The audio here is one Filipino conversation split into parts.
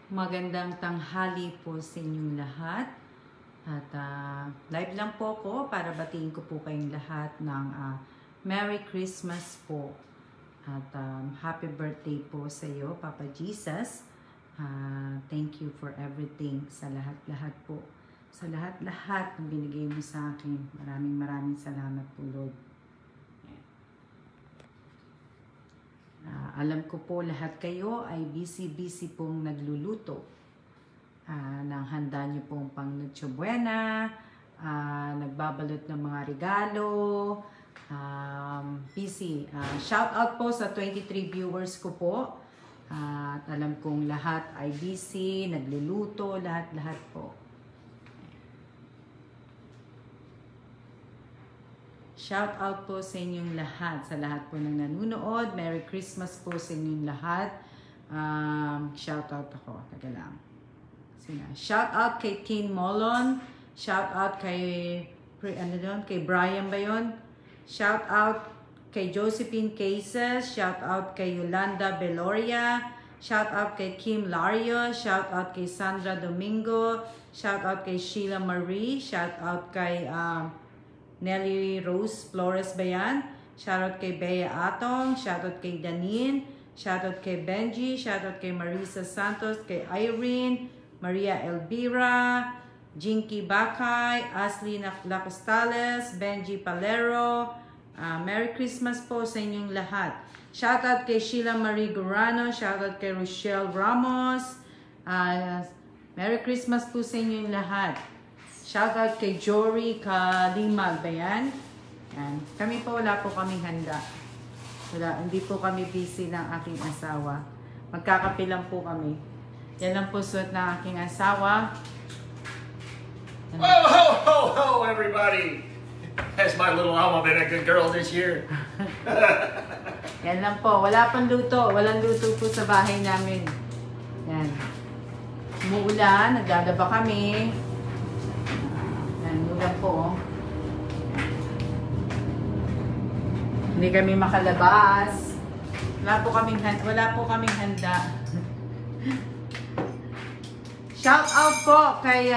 Magandang tanghali po sa inyong lahat. At live lang po ako para batiin ko po kayong lahat ng Merry Christmas po. At happy birthday po sa iyo, Papa Jesus. Thank you for everything sa lahat-lahat po. Sa lahat-lahat na binigay mo sa akin. Maraming salamat po, Lord. Alam ko po lahat kayo ay busy pong nagluluto ng handa niyo pong pang Noche Buena, nagbabalot ng mga regalo, busy. Shout out po sa 23 viewers ko po. At alam kong lahat ay busy, nagluluto, lahat-lahat po. Shout out po sa inyong lahat, sa lahat po ng nanonood. Merry Christmas po sa inyong lahat. Shout out ako. Taga lang. Shout out kay Teen Molon. Shout out kay kay Brian ba yun? Shout out kay Josephine Cases. Shout out kay Yolanda Beloria. Shout out kay Kim Lario. Shout out kay Sandra Domingo. Shout out kay Sheila Marie. Shout out kay Nelly Rose Flores ba yan? Shoutout kay Bea Atong, shoutout kay Danin, shoutout kay Benji, shoutout kay Marisa Santos, kay Irene, Maria Elvira, Jinky Bakay, Ashley Lacostales, Benji Palero. Merry Christmas po sa inyong lahat. Shoutout kay Sheila Marie Gurano, shoutout kay Rochelle Ramos. Merry Christmas po sa inyong lahat. Shoutout kay Jory Kalimag ba yan? Yan. Kami po, wala po kaming handa. Hindi po kami busy ng aking asawa. Magkakape lang po kami. Yan lang po suot ng aking asawa. Ho, ho, ho, ho, everybody! Has my little Alma been a good girl this year? Yan lang po. Wala pang luto. Walang luto po sa bahay namin. Yan. Umuulan. Nagdadaba kami. Ulan po. Hindi kami makalabas. Wala po kaming handa. Shout out po kay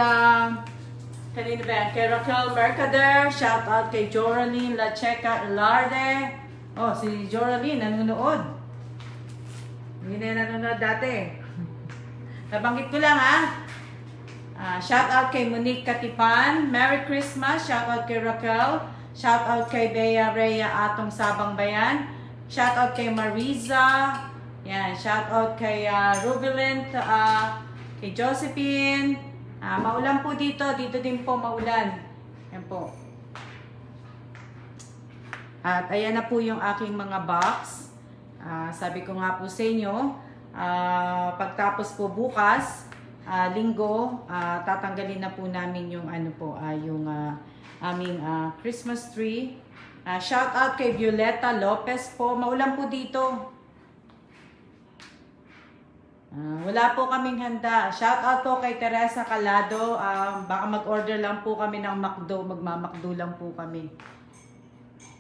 kanino ba yan? Kay Raquel Mercader. Shout out kay Joraline Lacheca Ilarde. Oh, si Joraline nanonood. Hindi na nanonood dati. Nabanggit ko lang ha. Shout out kay Monique Katipan. Merry Christmas. Shout out kay Raquel. Shout out kay Bea Rhea Atong Sabang Bayan. Shout out kay Mariza. Yan. Shout out kay Rubilent. Kay Josephine. Maulan po dito. Dito din po maulan. Yan po. At ayan na po yung aking mga box. Sabi ko nga po sa inyo, pagtapos po bukas, linggo, tatanggalin na po namin yung yung aming Christmas tree. Shout out kay Violeta Lopez po. Maulan po dito. Wala po kaming handa. Shout out po kay Teresa Calado. Baka mag-order lang po kami ng McDo. Magma-McDo lang po kami.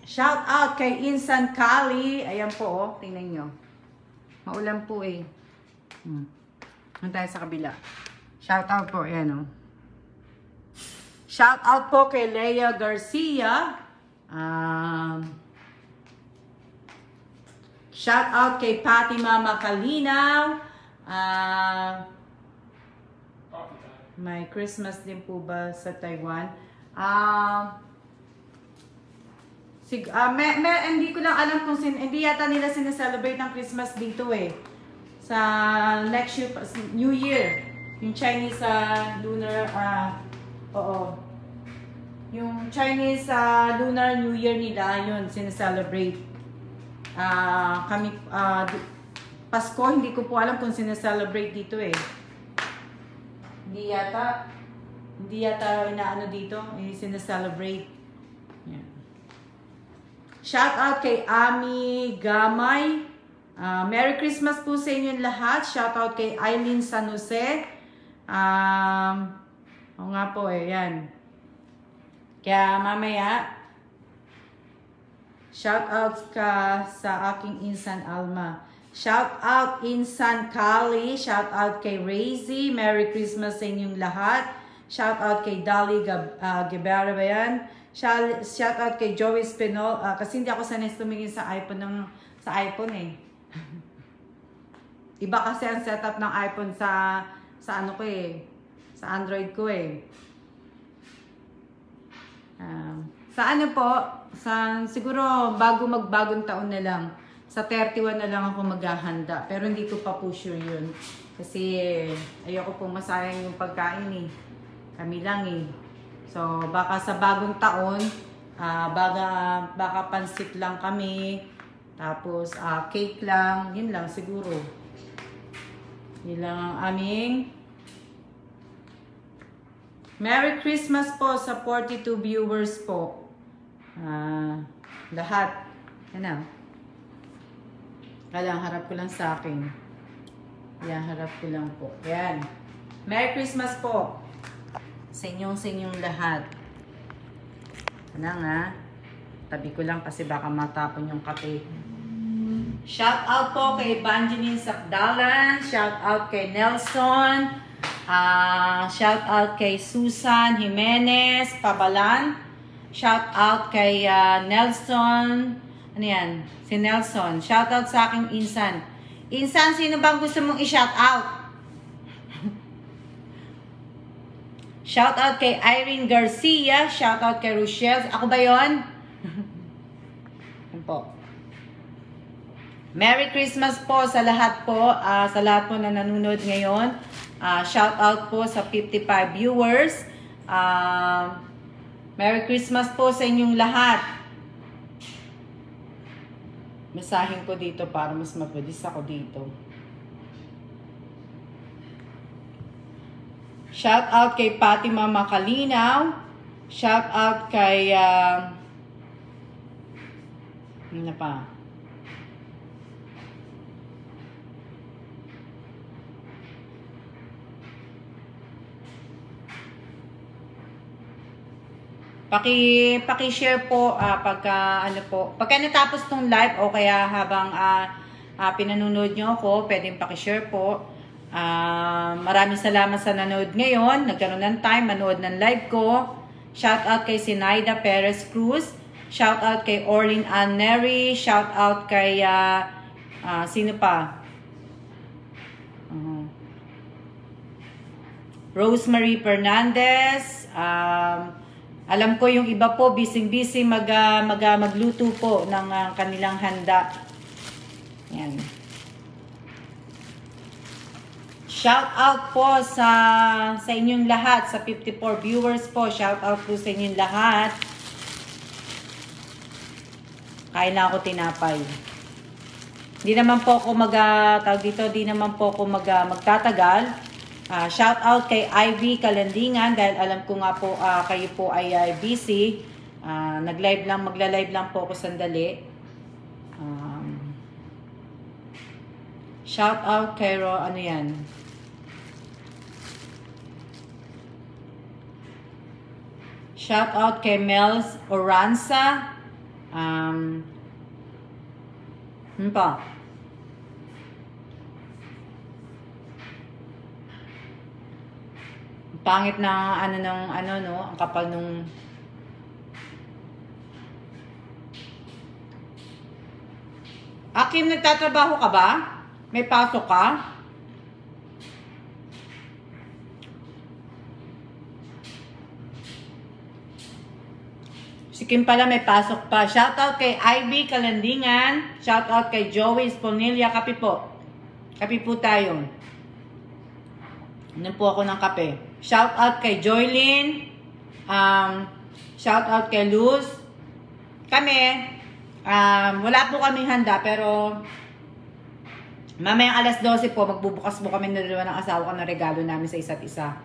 Shout out kay Insan Kali. Ayan po, oh. Tingnan nyo. Maulan po eh. Ano tayo sa kabila? Shout out po, ayan o. Shout out po kay Leia Garcia. Shout out kay Patty Mama Kalinaw. May Christmas din po ba sa Taiwan? Hindi ko lang alam kung hindi yata nila sineselebrate ng Christmas dito eh. Sa next year, New Year, yung Chinese lunar, yung Chinese lunar New Year nila, yun, sineselebrate. Pasko, hindi ko po alam kung sineselebrate dito eh. Hindi yata inaano dito, sineselebrate. Yeah. Shout out kay Ami Gamay. Merry Christmas po sa inyo lahat. Shout out kay Eileen San Jose. O nga po eh, yan. Kaya mamaya, shout out ka sa aking Insan Alma. Shout out Insan Kali. Shout out kay Razy. Merry Christmas sa inyong lahat. Shout out kay Dali Gibera ba yan? Shout out kay Joey Spinol. Kasi hindi ako sanay tumingin sa iPhone eh. Iba kasi ang setup ng iPhone sa ano ko eh. Sa Android ko eh. Sa ano po, siguro magbagong taon na lang. Sa 31 na lang ako maghahanda. Pero hindi ko pa po sure yun. Kasi ayoko pong masayang yung pagkain eh. Kami lang eh. So baka sa bagong taon, baka pansit lang kami. Tapos cake lang. Yun lang siguro. Yun lang ang aming Merry Christmas po sa 42 viewers po. Lahat. Ano? Kailangan harap ko lang sa akin. Yan, harap ko lang po. Yan. Merry Christmas po. Sa inyong lahat. Ano nga? Tabi ko lang kasi baka matapon yung kape. Shout out po kay Evangeline Sakdalan. Shout out kay Nelson. Shout out kay Susan Jimenez Pabalan. Shout out kay Nelson. Ano yan? Si Nelson. Shout out sa aking Insan. Insan, sino bang gusto mong i-shout out? Shout out kay Irene Garcia. Shout out kay Rochelle. Ako ba yun? Yan po. Merry Christmas po sa lahat po. Sa lahat po na nanonood ngayon. Shout out po sa 55 viewers. Merry Christmas po sa inyong lahat. Masahin ko dito para mas mabilis ako dito. Shout out kay Pati Mama Kalinaw. Shout out kay ano pa? Paki-share po pagka natapos tong live o kaya habang pinanonood nyo ako, pwedeng paki-share po. Maraming salamat sa nanood ngayon. Nagkaroon ng time manood ng live ko. Shout out kay Sinaida Perez Cruz. Shout out kay Orlin Ann Neri. Shout out kay sino pa? Rosemary Fernandez. Alam ko yung iba po, busy-busy magluto po ng kanilang handa. Yan. Shout out po sa inyong lahat, sa 54 viewers po. Shout out po sa inyong lahat. Kain na ako tinapay. Di naman po ako magtatagal. Shout out kay Ivy Kalandingan dahil alam ko nga po kayo po ay busy. Magla-live lang po ako sandali. Shout out kay ano yan? Shout out kay Mels Oranza. Ano pa? Pangit na ang kapal nung Akim, nagtatrabaho ka ba? May pasok ka? Si Kim pala may pasok pa. Shoutout kay Ivy Kalandingan. Shoutout kay Joey Sponilla. Kape po. Kape po tayo. Inom po ako ng kape. Shoutout kay Joylyn. Shoutout kay Luz. Kami, wala po kaming handa pero mamayang alas 12 po, magbubukas po kami na dalawa ng asawa ko ng regalo namin sa isa't isa.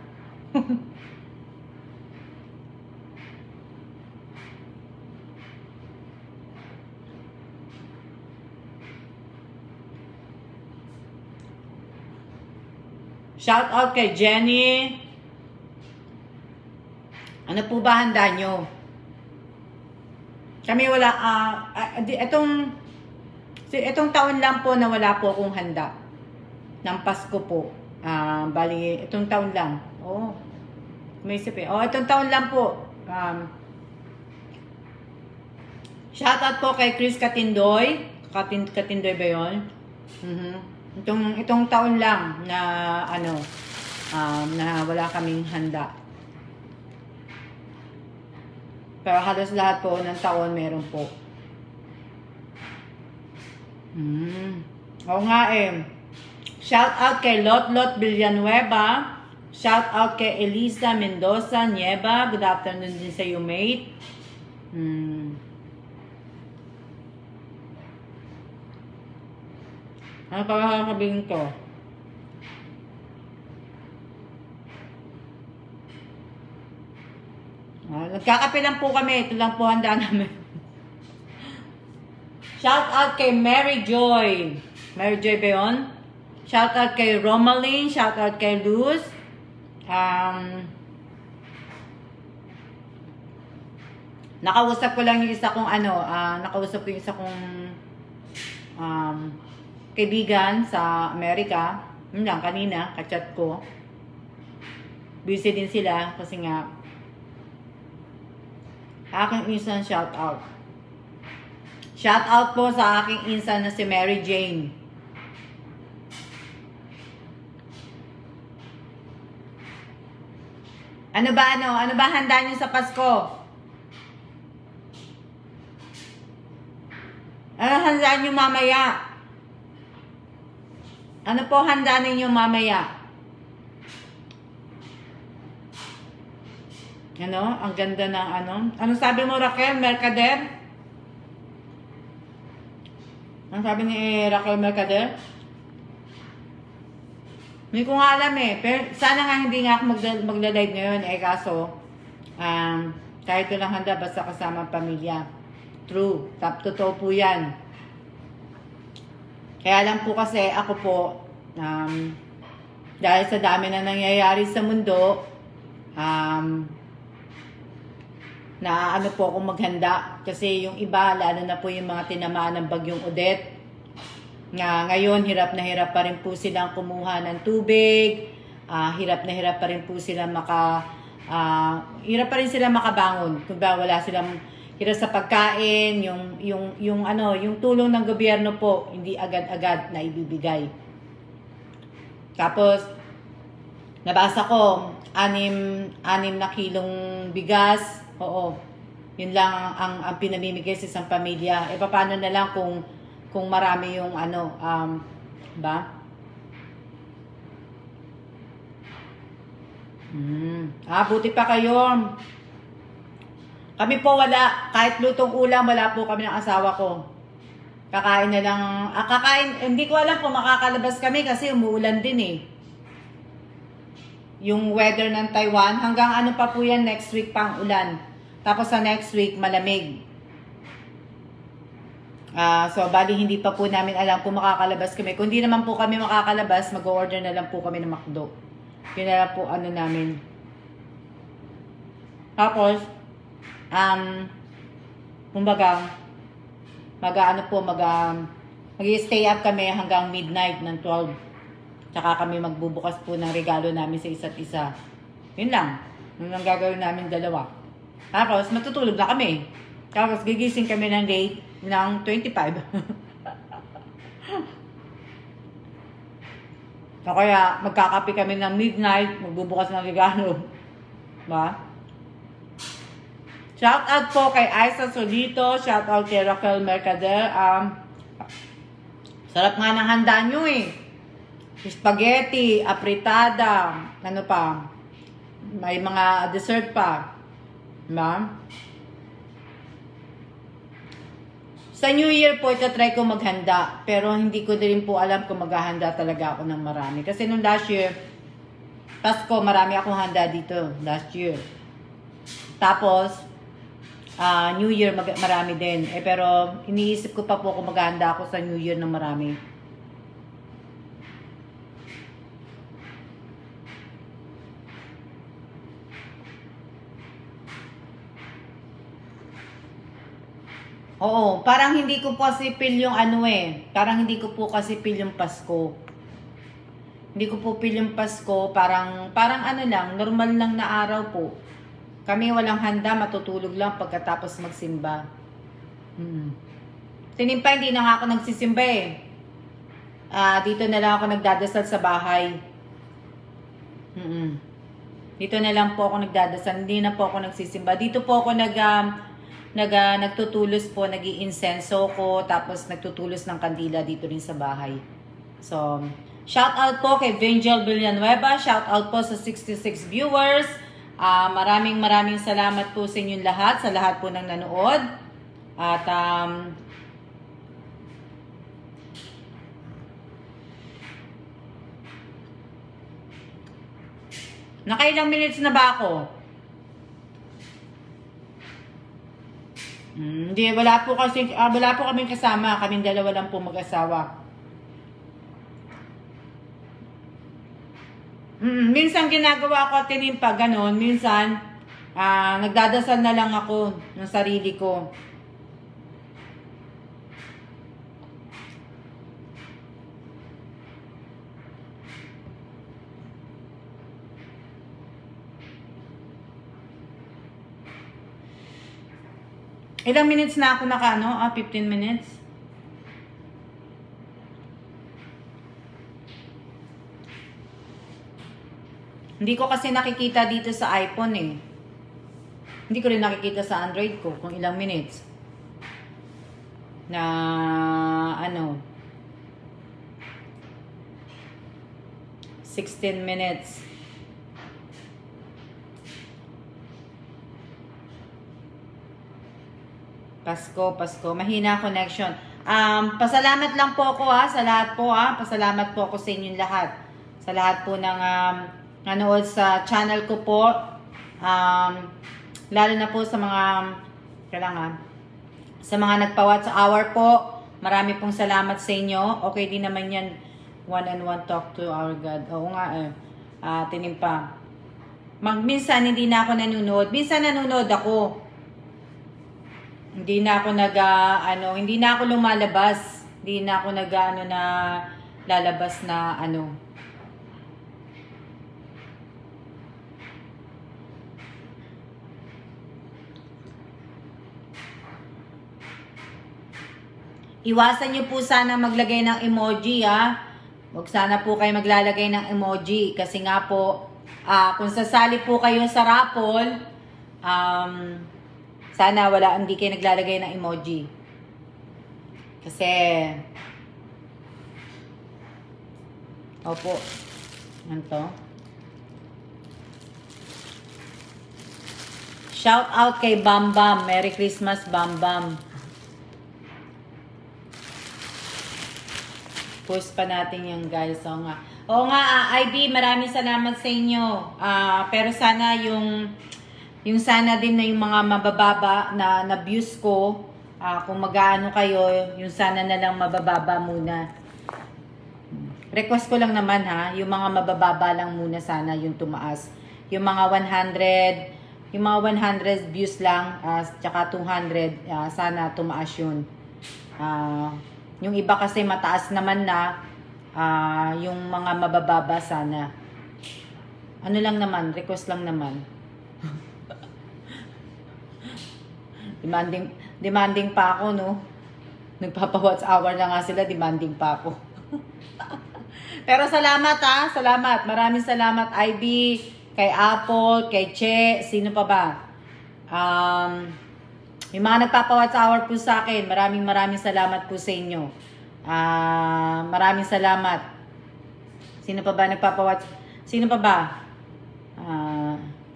Shout out kay Jenny. Ano po ba handa nyo? Kami wala, So, itong taon lang po na wala po akong handa. Ng Pasko po. Bali, itong taon lang. Oh, may isip eh. Oh, itong taon lang po. Shoutout po kay Chris Katindoy. Katindoy ba yun? Itong taon lang na na wala kaming handa. Pero halos lahat po ng taon meron po. Oo nga eh. Shout out kay Lot Villanueva. Shout out kay Elisa Mendoza Nieva. Good afternoon din sa iyo, mate. Ano pa sasabihin ko? Nagkakape lang po kami. Ito lang po handa namin. Shout out kay Mary Joy. Mary Joy ba yun? Shout out kay Romaline. Shout out kay Luz. Nakausap ko lang yung isa kong nakausap ko yung isa kong kaibigan sa Amerika. Yun lang, kanina, kachat ko. Busy din sila kasi nga aking insan shout out. Shout out po sa aking insan na si Mary Jane. Ano ba handa niyo sa Pasko? Ano handa niyo mamaya? Ano po handa ninyo mamaya? Ang ganda ng Ano sabi mo, Raquel Mercader? Ang sabi ni Raquel Mercader? Hindi ko nga alam eh. Pero sana nga hindi nga ako magla-live ngayon eh. Kaso, kahit walang handa, basta kasama ang pamilya. True. Totoo po yan. Kaya lang po kasi ako po, dahil sa dami na nangyayari sa mundo, na po akong maghanda. Kasi yung iba, lalo na po yung mga tinamaan ng bagyong Odette, ngayon, hirap na hirap pa rin po silang kumuha ng tubig, hirap na hirap pa rin po sila hirap pa rin sila makabangon. Kung ba wala silang hirap sa pagkain, yung tulong ng gobyerno po, hindi agad-agad na ibibigay. Tapos, nabasa ko, 6 na kilong bigas. Oo, yun lang ang pinamimigay sa isang pamilya. E paano na lang kung marami yung ba? Buti pa kayo. Kami po wala. Kahit lutong ulam, wala po kami ng asawa ko. Kakain na lang. Hindi ko alam kung makakalabas kami kasi umuulan din eh. Yung weather ng Taiwan, hanggang pa po yan, next week pa ang ulan. Tapos sa next week, malamig. So, bali hindi pa po namin alam kung makakalabas kami. Kung hindi naman po kami makakalabas, mag-order na lang po kami ng McDo. Yun na lang po namin. Tapos, kumbaga, mag-stay up kami hanggang midnight ng 12. Tsaka kami magbubukas po ng regalo namin sa isa't isa. Yun lang. Yun ang gagawin namin dalawa. Tapos, matutulog na kami. Tapos, gigising kami ng late ng 25. So, kaya, magkakape kami ng midnight, magbubukas ng regalo. Ba? Shout out po kay Aiza Solito. Shout out kay Raquel Mercader. Sarap nga ng handa nyo eh. Spaghetti, apritada, ano pa, may mga dessert pa. Diba? Sa New Year po, try ko maghanda. Pero hindi ko din po alam kung maghahanda talaga ako ng marami. Kasi nung last year, Pasko, marami akong handa dito. Last year. Tapos, New Year, marami din. Pero, iniisip ko pa po kung maghahanda ako sa New Year ng marami. Oo, parang hindi ko po kasi feel yung ano eh. Parang hindi ko po kasi feel yung Pasko. Hindi ko po feel yung Pasko. Parang ano lang, normal lang na araw po. Kami walang handa, matutulog lang pagkatapos magsimba. Tinimpa, hindi na nga ako nagsisimba eh. Dito na lang ako nagdadasal sa bahay. Dito na lang po ako nagdadasal. Hindi na po ako nagsisimba. Dito po ako nagtutulos po, nag-iinsenso ko, tapos nagtutulos ng kandila dito rin sa bahay. So, shout out po kay Vangel Villanueva. Shout out po sa 66 viewers. Maraming salamat po sa inyong lahat, sa lahat po ng nanood. At nakailang minutes na ba ako? Hindi, wala po kaming kasama. Kaming dalawa lang po mag-asawa. Minsan ginagawa ko tinimpa, ganon. Minsan, nagdadasal na lang ako ng sarili ko. Ilang minutes na ako 15 minutes. Hindi ko kasi nakikita dito sa iPhone eh. Hindi ko rin nakikita sa Android ko kung ilang minutes. Na 16 minutes. Pasko. Mahina connection. Pasalamat lang po ako sa lahat po Pasalamat po ako sa inyong lahat. Sa lahat po ng nanood sa channel ko po. Lalo na po sa mga sa mga nagpa-watch hour po. Marami pong salamat sa inyo. Okay din naman yan. One-on-one talk to our God. Oo nga tinimpa. Minsan hindi na ako nanonood. Minsan nanonood ako. Hindi na ako hindi na ako lumalabas. Hindi na ako lalabas na Iwasan niyo po sana maglagay ng emoji Huwag sana po kayo maglalagay ng emoji kasi nga po kung sasali po kayo sa raffle, sana hindi kayo naglalagay ng emoji. Kasi, opo, to? Shout out kay Bam Bam. Merry Christmas, Bam Bam. Post pa natin yung guys. Oo nga, IB, maraming salamat sa inyo. Pero sana yung sana din na yung mga mabababa na views ko, kung mag-aano kayo, yung sana na lang mabababa muna. Request ko lang naman yung mga mabababa lang muna sana yung tumaas. Yung mga 100 views lang, tsaka 200, sana tumaas yun. Yung iba kasi mataas naman na, yung mga mabababa sana. Ano lang naman, request lang naman. Demanding pa ako, no? Nagpapa-watch hour na nga sila, demanding pa ako. Pero salamat, salamat. Maraming salamat, IB, kay Apple, kay Che, sino pa ba? Yung mga nagpapa-watch hour po sa akin, maraming salamat po sa inyo. Maraming salamat. Sino pa ba nagpapa-watch? Sino pa ba?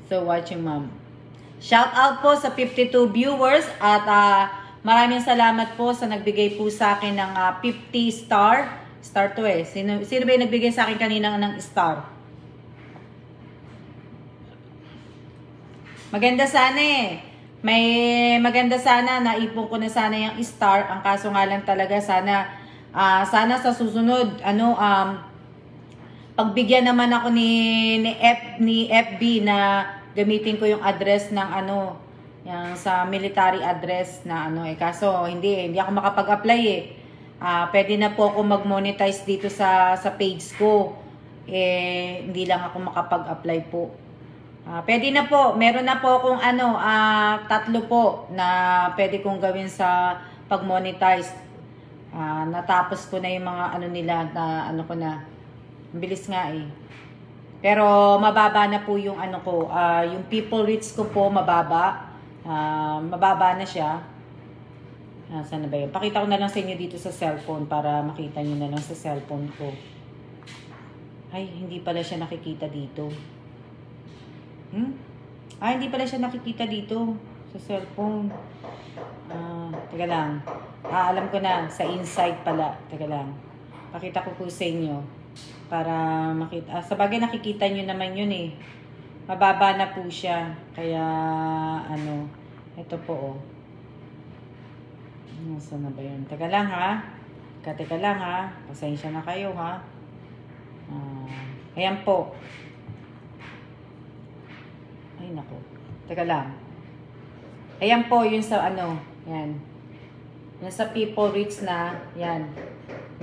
So watching, ma'am. Shout out po sa 52 viewers at maraming salamat po sa nagbigay po sa akin ng 50 star. Star to eh. Sino ba yung nagbigay sa akin kanina ng star? Maganda sana eh. Maganda sana, naipon ko na sana yung star. Ang kaso nga lang talaga sana sa susunod, pagbigyan naman ako ni FB na gamitin ko yung address ng Yung sa military address na ano eh. Kaso hindi ako makapag-apply eh. Pwede na po ako mag-monetize dito sa page ko. Hindi lang ako makapag-apply po. Pwede na po. Meron na po akong 3 po na pwede kong gawin sa pag-monetize. Natapos ko na yung mga nila na ko na. Bilis nga eh. Pero mababa na po yung ko. Yung people reach ko po mababa. Mababa na siya. Saan na ba yun? Pakita ko na lang sa inyo dito sa cellphone para makita nyo na lang sa cellphone ko. Ay, hindi pala siya nakikita dito. Hindi pala siya nakikita dito sa cellphone. Teka lang. Alam ko na, sa inside pala. Teka lang. Pakita ko po sa inyo para makita. Sabagay nakikita nyo naman yun eh. Mababa na po siya. Kaya, ito po Saan na ba yun? Teka lang ha. Teka lang ha. Pasensya na kayo ha. Ayan po. Ay nako. Teka lang. Ayan po yung sa Yan. Yan sa people reach na. Yan.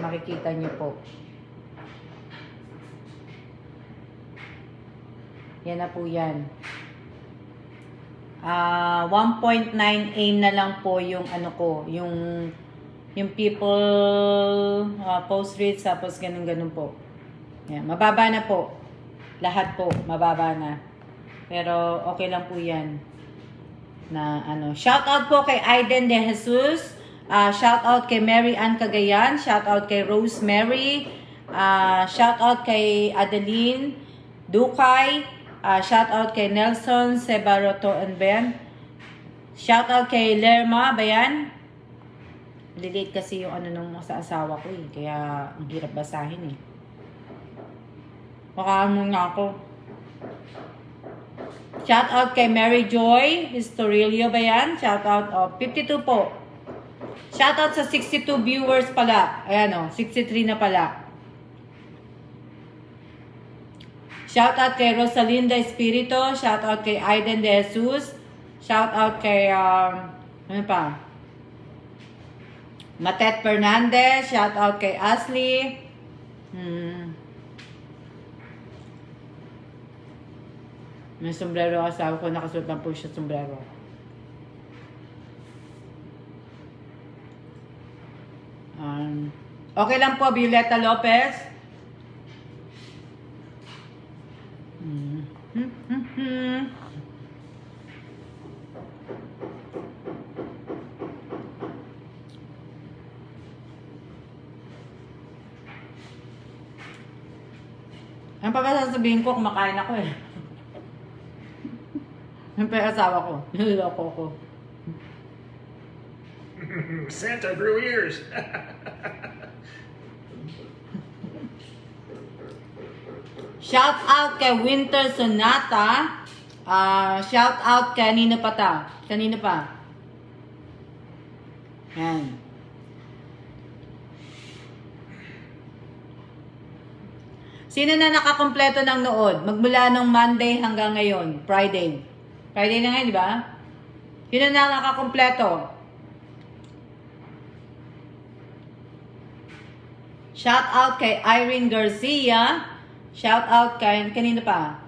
Makikita nyo po. Yan na po yan. 1.9 aim na lang po yung ko, yung people post reach tapos ganun po. Yan, mababa na po. Lahat po mababa na. Pero okay lang po 'yan. Na shout out po kay Aiden De Jesus, shout out kay Mary Ann Cagayan, shout out kay Rosemary, shout out kay Adeline Dukay, shout out kay Nelson Sebaroto and Ben. Shout out kay Lerma, bayan. Lilate kasi yung nung sa asawa ko eh. Kaya ang hirap basahin eh. Makaano nga ako. Shout out kay Mary Joy Historilio, bayan. Shout out 52 po. Shout out sa 62 viewers pala. Ayan 63 na pala. Shout out kay Rosalinda Espirito. Shout out kay Aiden De Jesus. Shout out kay, Matet Fernandez. Shout out kay Ashley. May sombrero asawa ko. Nakasuot lang po siya sombrero. Okay lang po, Violeta Lopez. Ang pagkasasabihin ko, kumakain ako eh. Yung asawa ko, niloloko ko. Santa grew ears. Shout out kay Winter Sonata. Shout out kanino pa ta? Kanino pa? Yan. Sino na nakakompleto ng nood? Magmula nung Monday hanggang ngayon, Friday. Friday na ngayon, di ba? Sino na nakakompleto? Shout out kay Irene Garcia. Shout out kay kanino pa?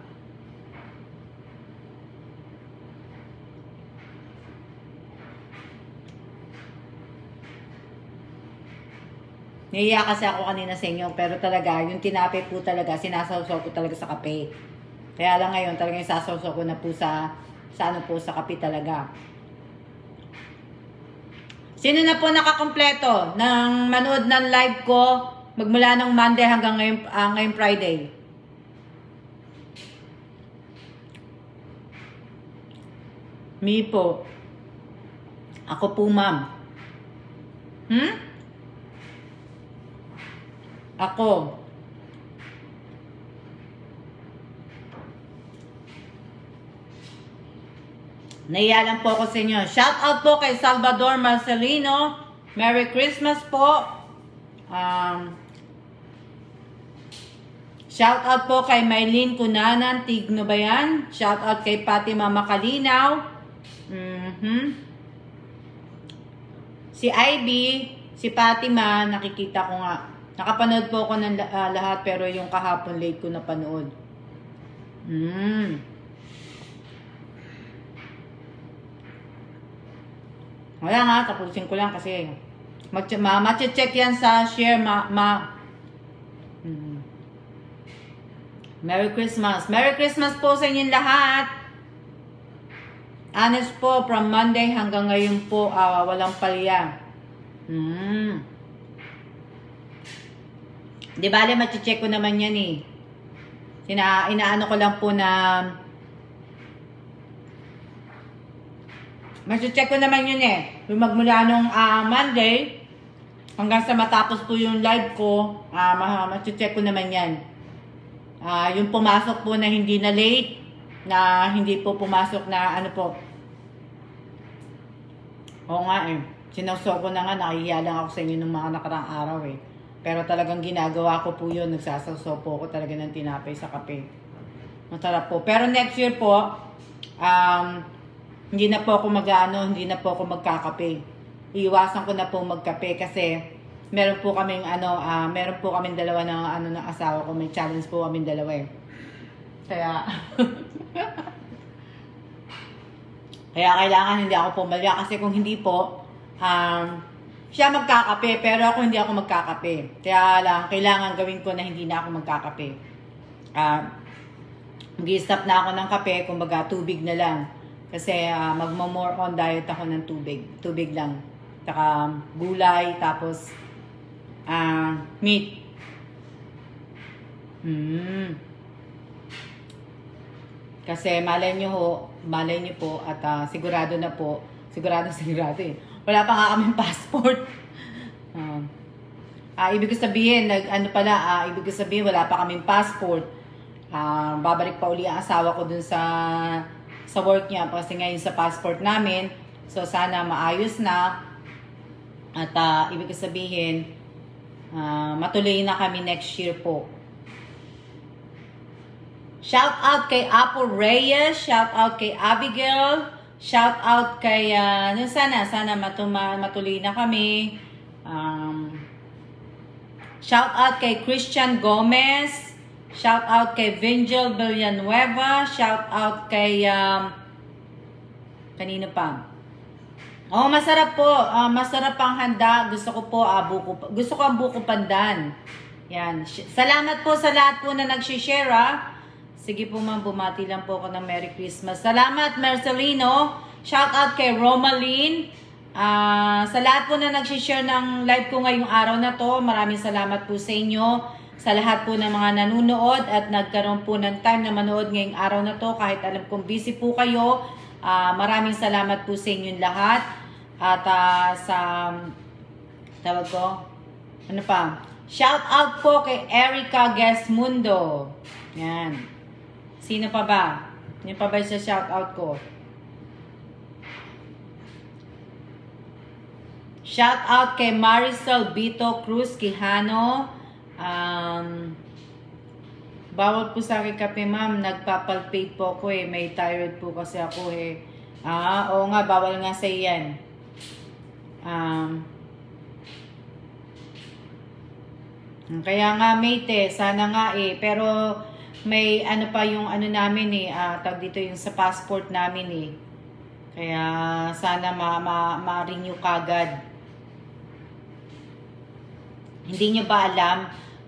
Naiiyak kasi ako kanina sa inyo, pero talaga, yung tinapay po talaga, sinasawsaw ko talaga sa kape. Kaya lang ngayon, talaga yung sasawsaw ko na po sa kape talaga. Sino na po nakakompleto ng manood ng live ko magmula ng Monday hanggang ngayong Friday? Me po. Ako po, ma'am. Ako. Naiya lang po ako sa inyo. Shout out po kay Salvador Marcelino. Merry Christmas po. Shout out po kay Maylene Cunanan. Tigno ba yan? Shout out kay Fatima Makalinaw. Si Ivy, si Fatima, nakikita ko nga. Nakapanood po ako ng lahat, pero yung kahapon late ko napanood. Wala nga, tapusin ko lang kasi ma-check yan sa share, Merry Christmas. Merry Christmas po sa inyong lahat. Honest po, from Monday hanggang ngayon po, walang palya. Di bale, ma-check ko naman yan eh. Inaano ko lang po na ma-check ko naman yun eh. Yung magmula nung Monday hanggang sa matapos po yung live ko, ma-check ko naman yan. Yung pumasok po na hindi na late, na hindi po pumasok na ano po. Oo nga eh. Sinawsaw ko na nga, nakahiya lang ako sa inyo ng mga nakarang araw eh. Pero talagang ginagawa ko po yun. Nagsasawsaw po ako talaga ng tinapay sa kape. Masarap po. Pero next year po, hindi na po ako hindi na po ako magkakape. Iiwasan ko na po magkape kasi meron po kaming meron po kaming dalawa ng ng asawa ko. May challenge po kaming dalawa eh. Kaya kaya kailangan hindi ako pumalya kasi kung hindi po siya magkakape pero ako hindi ako magkakape. Kaya lang kailangan gawin ko na hindi na ako magkakape. Mag-i-stop na ako ng kape, kumbaga tubig na lang. Kasi magmo-more on diet ako ng tubig. Tubig lang. Saka gulay, tapos meat. Kasi malay nyo po at sigurado na po. Sigurado eh. Wala pa nga kaming passport. Ibig sabihin, ibig sabihin wala pa kaming passport. Babalik pa uli ang asawa ko dun sa work niya kasi ngayon sa passport namin. So sana maayos na. At ibig sabihin, matuloy na kami next year po. Shout out kay Apple Reyes, shout out kay Abigail, shout out kay sana matuloy na kami. Shout out kay Christian Gomez, shout out kay Vingel Villanueva, shout out kay kanino pa? Masarap po. Masarap ang handa. Gusto ko po gusto ko ang buko pandan. Yan. Salamat po sa lahat po na nag-share. Sige po ma'am, bumati lang po ako ng Merry Christmas. Salamat Marcelino. Shout out kay Romaline. Sa lahat po na nag-share ng live ko ngayong araw na to, maraming salamat po sa inyo. Sa lahat po ng mga nanonood at nagkaroon po ng time na manood ngayong araw na to, kahit alam kong busy po kayo. Maraming salamat po sa inyong lahat. At tawag ko, ano pa? Shout out po kay Erica Gesmundo. Yan. Sino pa ba? Sino pa ba sa shout out ko? Shout out kay Marisol Bito Cruz Quijano. Bawal po sa akin kape ma'am. Nagpapalpate po ako eh. May thyroid po kasi ako eh. Oo nga, bawal nga sa iyan. Kaya nga mate, sana nga eh. Pero may ano pa yung ano namin eh. Tag dito yung sa passport namin eh. Kaya sana ma-renew kagad. Hindi nyo ba alam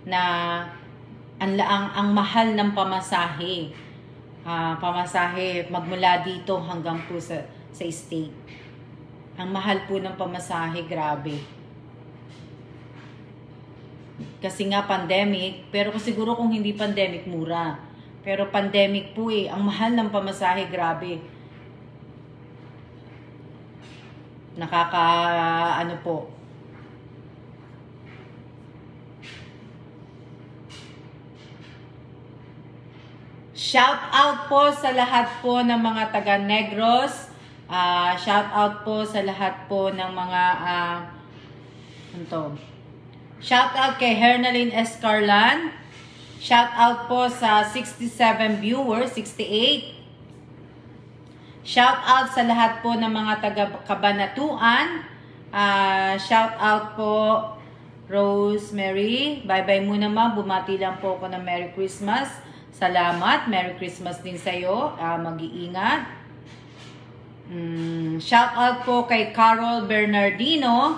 na ang mahal ng pamasahe? Pamasahe magmula dito hanggang po sa state. Ang mahal po ng pamasahe, grabe. Kasi nga pandemic, pero siguro kung hindi pandemic, mura. Pero pandemic po eh, ang mahal ng pamasahe, grabe. Ano po. Shout out po sa lahat po ng mga taga Negros. Shout out po sa lahat po ng mga shout out kay Hernaline Escarlan. Shout out po sa 67 viewers, 68. Shout out sa lahat po ng mga taga-Kabanatuan. Shout out po Rosemary. Bye-bye muna ma. Bumati lang po ako ng Merry Christmas. Salamat. Merry Christmas din sa'yo. Mag-iingat. Shout out po kay Carol Bernardino.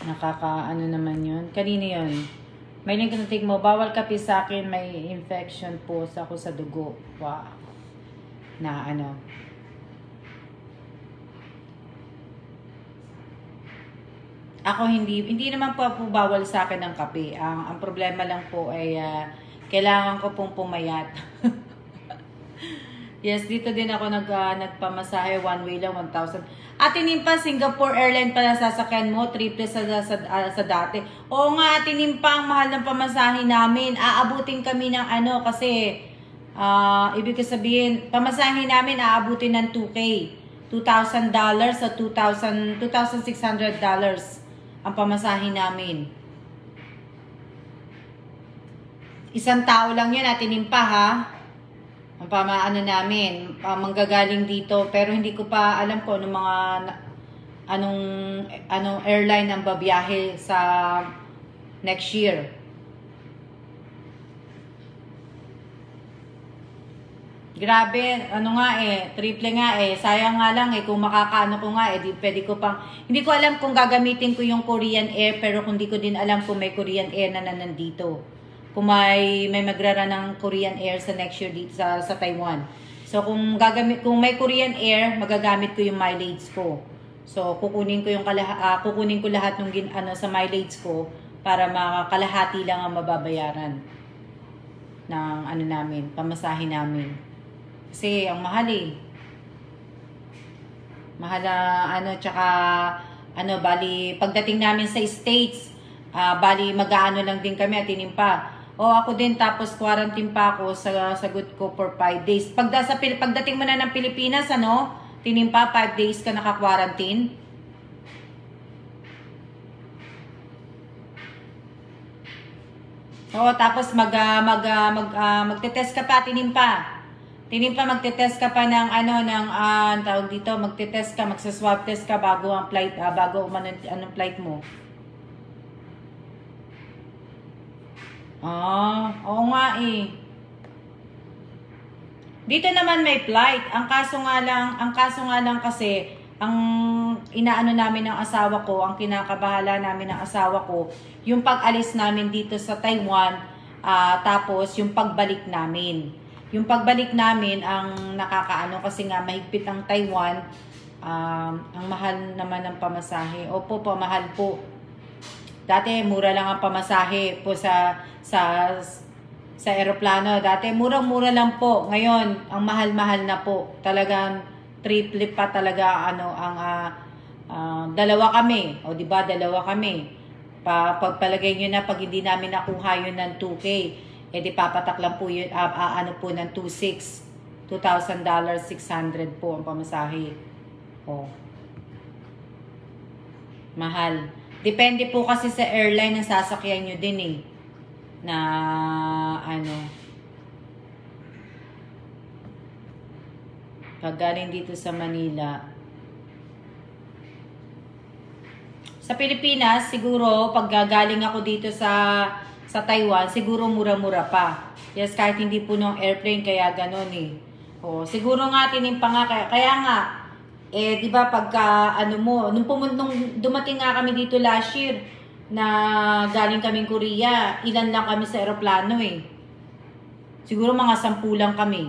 Nakaka-ano naman yun. Kanino yun? May nagtatig mo, bawal kape sa akin, may infection po ako sa dugo. Wow. Na ano. Ako hindi naman po bawal sa akin ng kape. Ang problema lang po ay kailangan ko pong pumayat. Yes, dito din ako nagpamasahe, one way lang, 1,000. Atinimpa, Singapore Airlines pala sasakyan mo, triple sa dati. Oo nga, Atinimpa, ang mahal ng pamasahe namin. Aabutin kami ng ano, kasi, ibig sabihin, pamasahe namin aabutin ng 2K. $2,000 sa $2,600 ang pamasahe namin. Isang tao lang yun, Atinimpa, ha? Ang pamaano namin, manggagaling dito, pero hindi ko pa alam ko anong airline ang babiyahe sa next year. Grabe, triple nga sayang nga lang kung makakaano ko nga pwede ko pang, hindi ko alam kung gagamitin ko yung Korean Air, pero hindi ko din alam kung may Korean Air na nandito. Kung may magrara ng Korean Air sa next year dito sa Taiwan. So kung may Korean Air, magagamit ko yung mileage ko. So kukunin ko lahat ng sa mileage ko para makakalahati lang ang mababayaran ng namin, pamasahe namin. Kasi ang mahal Mahal tsaka bali pagdating namin sa States, bali mag-aano lang din kami at Tinimpa. Ako din, tapos quarantine pa ako, sagot ko for 5 days. Pagdating mo na ng Pilipinas, Tinimpa, 5 days ka naka-quarantine. Tapos magte-test ka pa, Tinimpa. Tinimpa, magte-test ka pa ng tawag dito, magte-test ka, magsa-swab test ka bago ang flight, bago anong flight mo. Oo nga Dito naman may flight. Ang kaso nga lang kasi, ang inaano namin ng asawa ko, ang kinakabahala namin ng asawa ko, yung pag-alis namin dito sa Taiwan, tapos yung pagbalik namin. Yung pagbalik namin, ang nakakaano kasi nga mahigpit ang Taiwan, ang mahal naman ng pamasahe. Opo po, mahal po. Dati mura lang ang pamasahe po sa eroplano. Dati murang-mura lang po. Ngayon, ang mahal-mahal na po. Talagang triple pa talaga dalawa kami. O di ba, dalawa kami. Pagpalagay niyo na pag hindi namin nakuha yun ng 2K, di papatak lang po yun po ng $2,600 $600 po ang pamasahe. Mahal. Depende po kasi sa airline na sasakyan nyo din na pag galing dito sa Manila. Sa Pilipinas, siguro pag galing ako dito sa Taiwan, siguro mura-mura pa. Yes, kahit hindi po ng airplane, kaya ganon siguro nga Tinimpa nga, kaya nga di ba pagka nung dumating nga kami dito last year na galing kaming Korea, ilan lang kami sa eroplano Siguro mga 10 lang kami.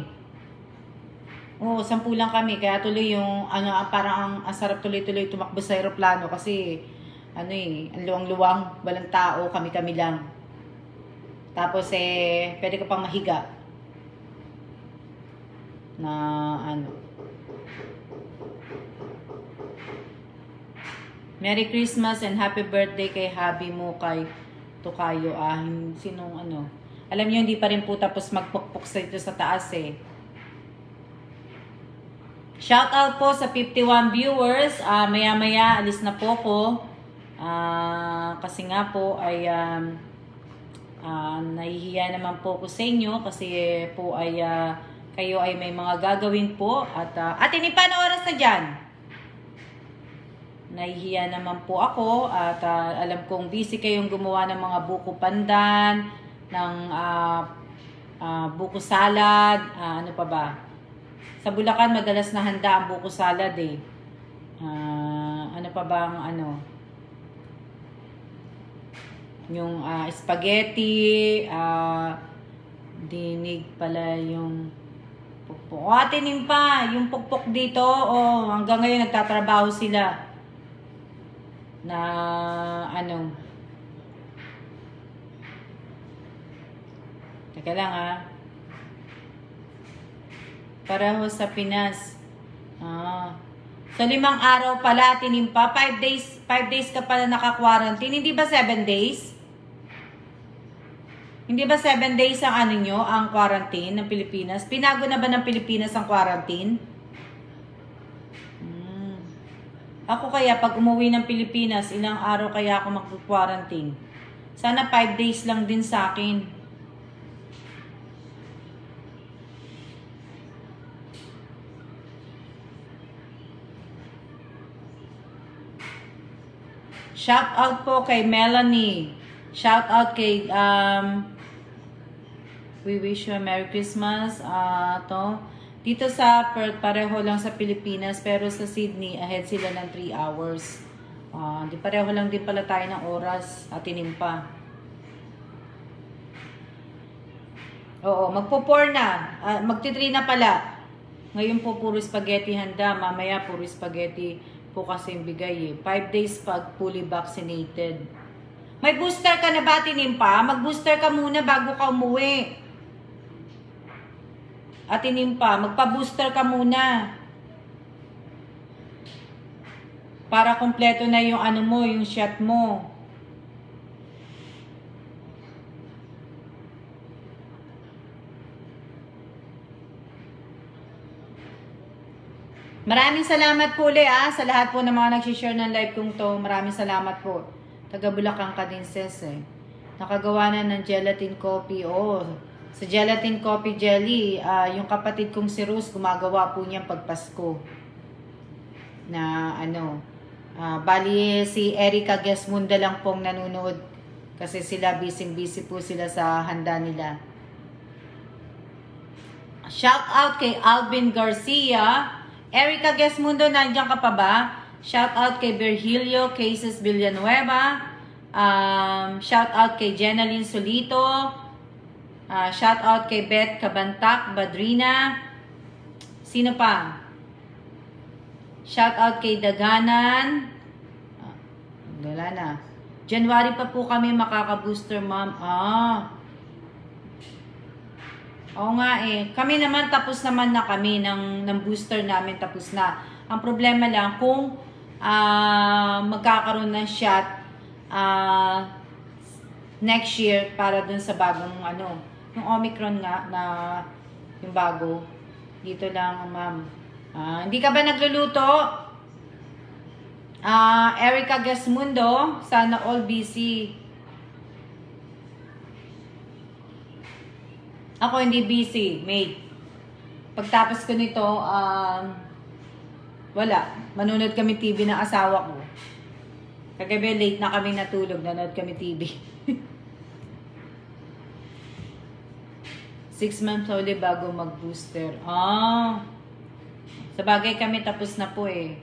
10 lang kami, kaya tuloy yung parang ang sarap tuloy-tuloy tumakbo sa eroplano kasi ang luwang-luwang, walang tao, kami-kami lang. Tapos pwede ka pang mahiga na Merry Christmas and happy birthday kay hubby mo, kay Tokayo. Sinong Alam niyo, hindi pa rin po tapos magpukpuk dito sa taas Shout out po sa 51 viewers. Maya-maya, alis na po ko. Kasi nga po ay Nahihiya naman po ko sa inyo kasi po ay kayo ay may mga gagawin po. At Ate Nimpa, na oras na dyan? Nahihiya naman po ako at alam kong busy kayong gumawa ng mga buko pandan, ng buko salad, ano pa ba? Sa Bulacan, madalas na handa ang buko salad eh. Ano pa ba ang ano? Yung spaghetti, dinig pala yung pukpok. O, Ate Nimpa, yung pukpok dito, hanggang ngayon nagtatrabaho sila. Na, ano, teka lang pareho sa Pinas. So 5 araw pala, Tinimpa. 5 days ka pala naka-quarantine. Hindi ba 7 days? Hindi ba 7 days ang ano nyo, ang quarantine ng Pilipinas? Pinago na ba ng Pilipinas ang quarantine? Ako kaya pag umuwi ng Pilipinas, ilang araw kaya ako mag-quarantine? Sana 5 days lang din sa akin. Shout out po kay Melanie. Shout out kay we wish you a Merry Christmas. Dito sa Perth, pareho lang sa Pilipinas, pero sa Sydney ahead sila ng 3 hours. Di pareho lang din pala tayo ng oras, Ate Nimpa. Oo, magpo-4 na. Magti-3 na pala. Ngayon po puro spaghetti handa, mamaya puro spaghetti po kasi yung bigay eh. 5 days pag fully vaccinated. May booster ka na ba, Tinimpa? Mag-booster ka muna bago ka umuwi. At Tinimpa, magpa-booster ka muna. Para kompleto na yung ano mo, yung shot mo. Maraming salamat po ulit sa lahat po ng mga nagsishare ng live kong to. Maraming salamat po. Taga Bulacan ka din, sis eh. Nakagawa na ng gelatin coffee. Sa gelatin coffee jelly, yung kapatid kong si Rose, gumagawa po niyan pagpasko. Na ano, bali si Erica Gesmunda lang pong nanonood. Kasi sila busy po sila sa handa nila. Shout out kay Alvin Garcia. Erica Gesmundo, nandiyan ka pa ba? Shout out kay Virgilio Cases Villanueva. Shout out kay Jenaline Solito. Shout out kay Beth Cabantac Badrina. Sino pa? Shout out kay Daganan. Wala na. January pa po kami makaka-booster, ma'am. Oo nga eh. Kami naman tapos naman na kami ng booster namin, tapos na. Ang problema lang kung magkakaroon ng shot next year para dun sa bagong ano, yung Omicron nga na yung bago. Dito lang, ma'am. Hindi ka ba nagluluto? Erica Gesmundo, sana all busy. Ako hindi busy, mate. Pagtapos ko nito, wala. Manunod kami TV ng asawa ko. Kagabi late na kami natulog, nanood kami TV. 6 months ulit bago mag-booster. Sabagay kami tapos na po eh.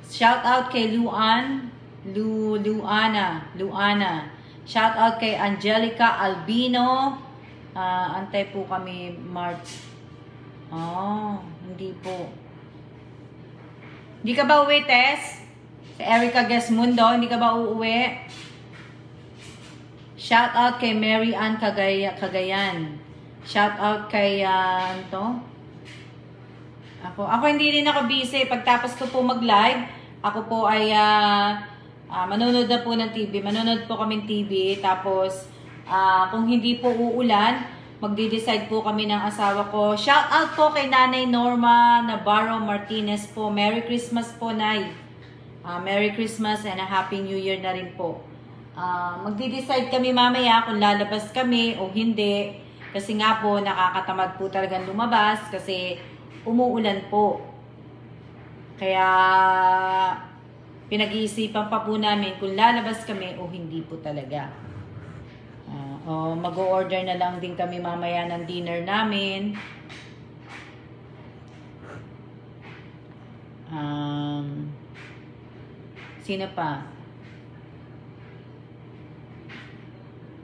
Shout out kay Luana. Shout out kay Angelica Albino. Antay po kami March. Hindi po. Hindi ka ba uwi, Tess? Si Erica Gesmundo, hindi ka ba uuwi? Shout out kay Mary Ann Cagayan. Shout out kay Ako hindi rin ako busy. Pagtapos ko po mag-live, ako po ay manonood na po ng TV. Manonood po kaming TV. Tapos kung hindi po uulan, magde-decide po kami ng asawa ko. Shout out po kay Nanay Norma Navarro Martinez po. Merry Christmas po, Nay. Merry Christmas and a Happy New Year na rin po. Magdi-decide kami mamaya kung lalabas kami o hindi. Kasi nga po, nakakatamad po talagang lumabas kasi umuulan po. Kaya pinag-iisipan pa po namin kung lalabas kami o hindi po talaga. O mag-o-order na lang din kami mamaya ng dinner namin. Sino pa?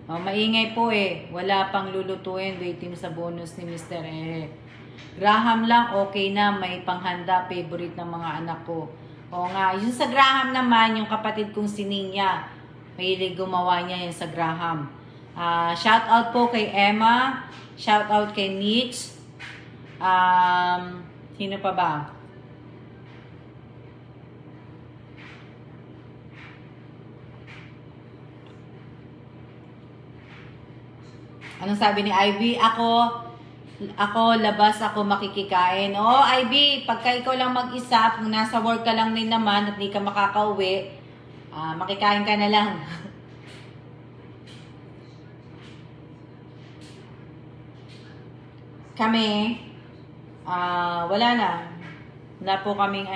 Maingay po eh. Wala pang lulutuin. Waiting sa bonus ni Mr. Eric. Graham lang, okay na. May panghanda. Favorite ng mga anak ko. Oo nga. Yung sa Graham naman, yung kapatid kong si Ninya. Mahilig gumawa niya yung sa Graham. Shout out po kay Emma. Shout out kay Nietzsche. Sino pa ba? Anong sabi ni Ivy? Ako, labas ako makikikain. Oh, Ivy, pagka ikaw lang mag-isa, kung nasa work ka lang din naman at di ka makakauwi, makikain ka na lang. Kami, wala na. Wala po kaming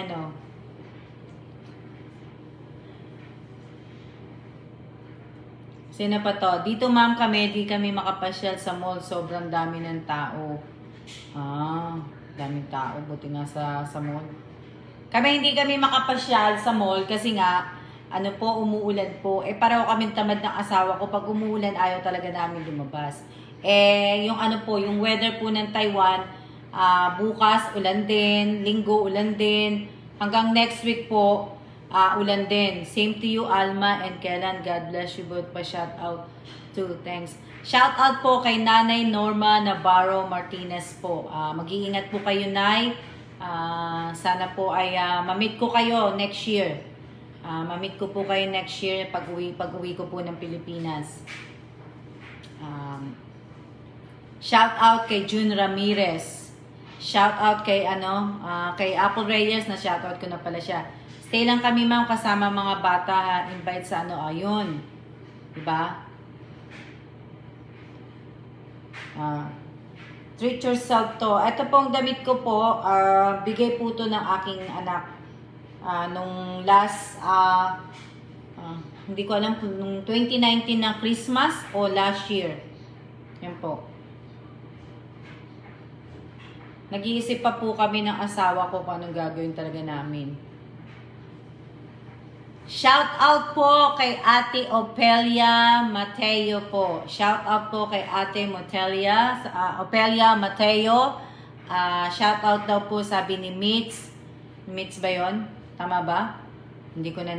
Sino pa to? Dito ma'am kami, di kami makapasyal sa mall. Sobrang dami ng tao. Daming tao. Buti nga sa mall. Hindi kami makapasyal sa mall kasi nga, umuulan po. Pareho kami tamad ng asawa ko. Pag umuulan, ayaw talaga namin lumabas. Yung weather po ng Taiwan, bukas, ulan din. Linggo, ulan din. Hanggang next week po, ulan din. Same to you, Alma and Kellan. God bless you both. Pa-shout out to. Thanks. Shout out po kay Nanay Norma Navarro Martinez po. Mag-iingat po kayo, Nay. Sana po ay ma-meet ko kayo next year. Ma-meet ko po kayo next year pag-uwi ko po ng Pilipinas. Shout out kay June Ramirez. Shout out kay kay Apple Reyes, na shout out ko na pala siya. Stay lang kami ma'am kasama mga bata, invite sa ayun. Diba? Treat yourself to. Ito pong damit ko po, bigay po to ng aking anak. Nung last, hindi ko alam kung nung 2019 na Christmas o last year. Yan po. Nag-iisip pa po kami ng asawa ko kung anong gagawin talaga namin. Shout out po kay Ate Opelia Mateo po. Shout out po kay Ate Opelia Mateo. Shout out daw po sabi ni Mitz. Mitz ba yun? Tama ba? Hindi ko na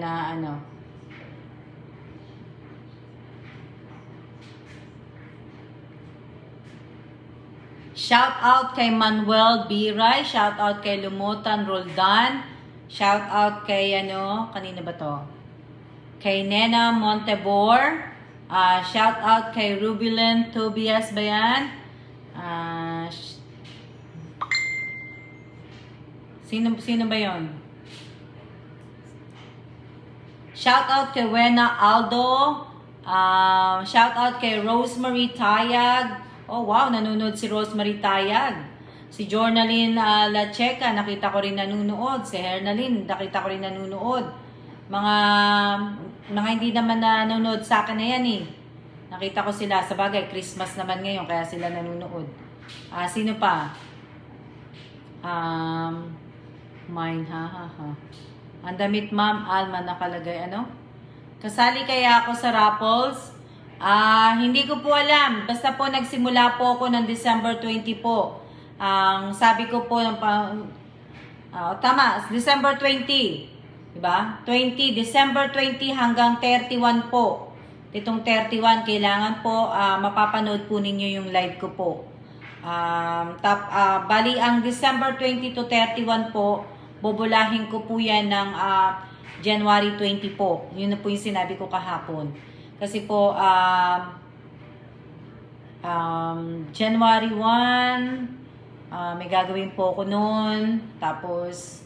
Shout out kay Manuel Biray. Shout out kay Lumutan Roldan. Shout out kay kanina ba to? Kay Nena Montebor. Shout out kay Rubilen Tobias ba yan? Sino ba yon? Shout out kay Wena Aldo. Shout out kay Rosemary Tayag. Oh wow, nanonood si Rosemary Tayag. Si Jornaline Lacheca, nakita ko rin nanonood. Si Hernaline, nakita ko rin nanonood. Mga hindi naman nanonood sa akin na yan eh. Nakita ko sila. Sa bagay, Christmas naman ngayon, kaya sila nanonood. Sino pa? Mine, Ang damit, Ma'am Alma, nakalagay, Kasali kaya ako sa raffles? Hindi ko po alam. Basta po nagsimula po ako ng December 20 po. Ang sabi ko po tama, December 20. Diba? December 20 hanggang 31 po. Itong 31, kailangan po mapapanood po ninyo yung live ko po. Bali, ang December 20 to 31 po, bubulahin ko po yan ng January 20 po. Yun na po yung sinabi ko kahapon. Kasi po, January 1, may gagawin po ako noon. Tapos,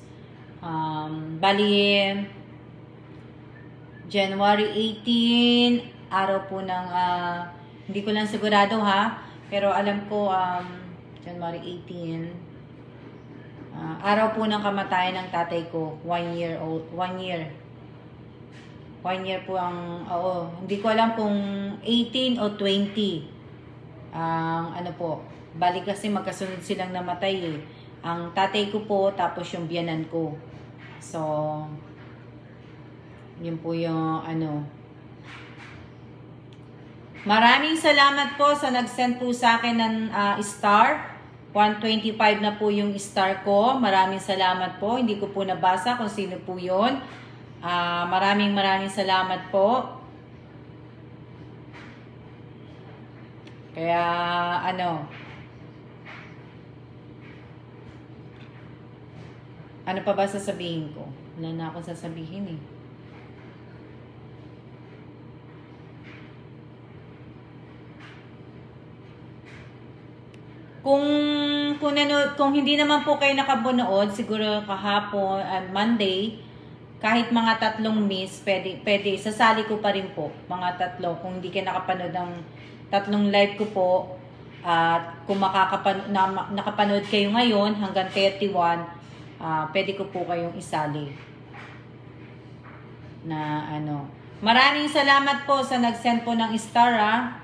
bali, January 18, araw po ng, hindi ko lang sigurado ha, pero alam ko, January 18, araw po ng kamatayan ng tatay ko, 1 year old, 1 year. 1 year po ang, hindi ko alam kung 18 o 20. Ano po, balik kasi magkasunod silang namatay eh. Ang tatay ko po, tapos yung biyanan ko. So, yun po yung ano. Maraming salamat po sa nag-send po sa akin ng star. 125 na po yung star ko. Maraming salamat po. Hindi ko po nabasa kung sino po yun. Maraming salamat po. Kaya ano pa ba sasabihin ko? Wala na akong sasabihin eh. Kung hindi naman po kayo nakabunood, siguro kahapon, Monday, kahit mga 3 miss, pwede, sasali ko pa rin po, mga 3. Kung hindi kayo nakapanood ng 3 live ko po, at kung nakapanood kayo ngayon, hanggang 31, pwede ko po kayong isali. Na ano. Maraming salamat po sa nag-send po ng star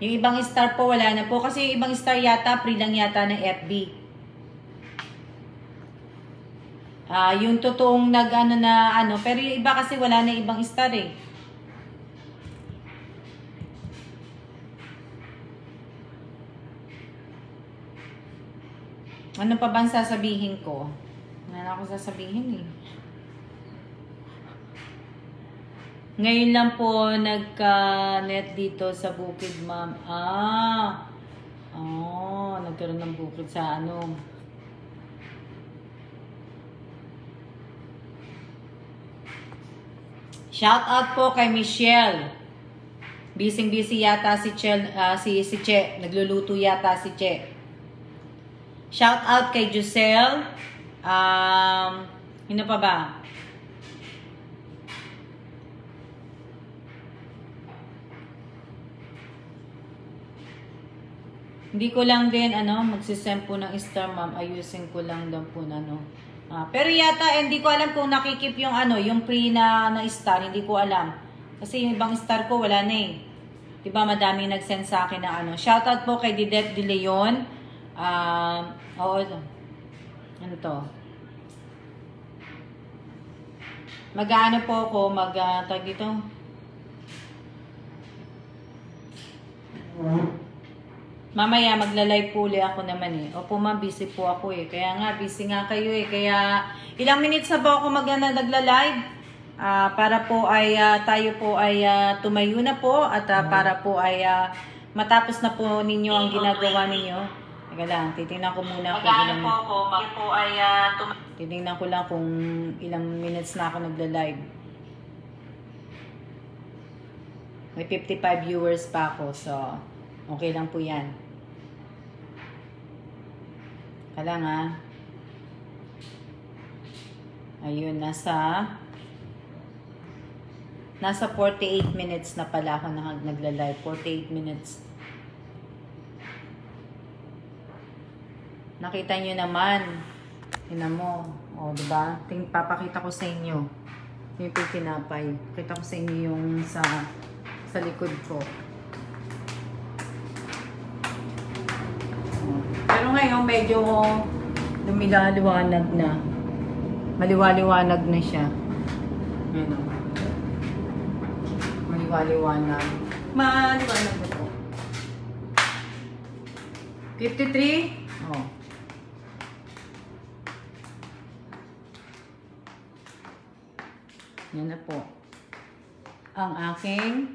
Yung ibang star po, wala na po. Kasi yung ibang star yata, free lang yata ng FB. Yung totoong pero yung iba kasi wala na ibang star eh. Ano pa bang sasabihin ko? Ano ako sasabihin eh. Ngayon lang po nagka-net dito sa bukid, ma'am. Nagkaroon ng bukid sa ano. Shout out po kay Michelle. Busy yata si Che. Nagluluto yata si Che. Shout out kay Giselle. Sino pa ba? Hindi ko lang din, magsisend po ng star, ma'am. Ayusin ko lang daw po na, pero yata, hindi ko alam kung nakikip yung, yung pre na star. Hindi ko alam. Kasi yung ibang star ko, wala na eh. Diba, madaming nag-send sa akin na, Shoutout po kay Didet De Leon. Ano to? Mag-ano po ako, tag dito. Mamaya magla-live po ulit ako naman eh. Opo ma'am, busy po ako eh. Kaya nga, busy nga kayo eh. Kaya ilang minutes na po ako nagla-live. Para po ay tayo po ay tumayo na po. At para po ay matapos na po ninyo ang ginagawa ninyo. Teka lang, titingnan ko muna kung ilang... Titingnan ko lang kung ilang minutes na ako nagla-live. May 55 viewers pa ako, so okay lang po yan. Kailangan ayun, nasa 48 minutes na pala ako nagla-live. 48 minutes. Nakita nyo naman. Tingnan mo. Diba? Papakita ko sa inyo. Yung tinapay. Pakita ko sa inyo yung sa likod ko. Pero ngayon, medyo lumiliwanag na. Maliwaliwanag na siya. Yan o. Maliwaliwanag. Maliwanag na po. 53? Yan na po. Ang aking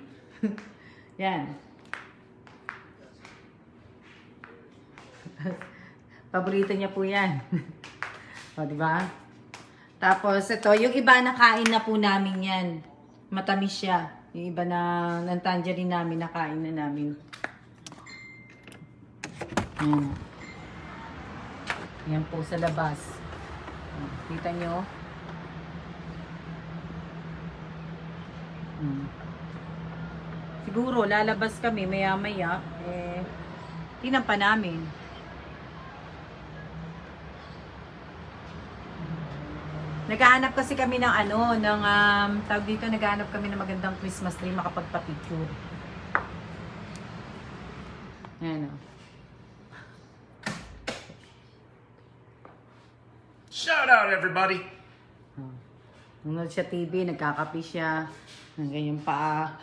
yan. Paborito niya po yan. Diba? Tapos ito, yung iba nakain na po namin yan. Matamis siya. Yung iba ng tangerine namin, nakain na namin. Yan. Yan po sa labas. Kita nyo? Siguro, lalabas kami maya-maya. Tingnan pa namin. Naghahanap kasi kami ng tawag dito, naghahanap kami ng magandang Christmas tree, makapagpa-picture. Ayan o. Shout out, everybody! Nanonood siya TV, nagkakapi siya, ng ganyang paa.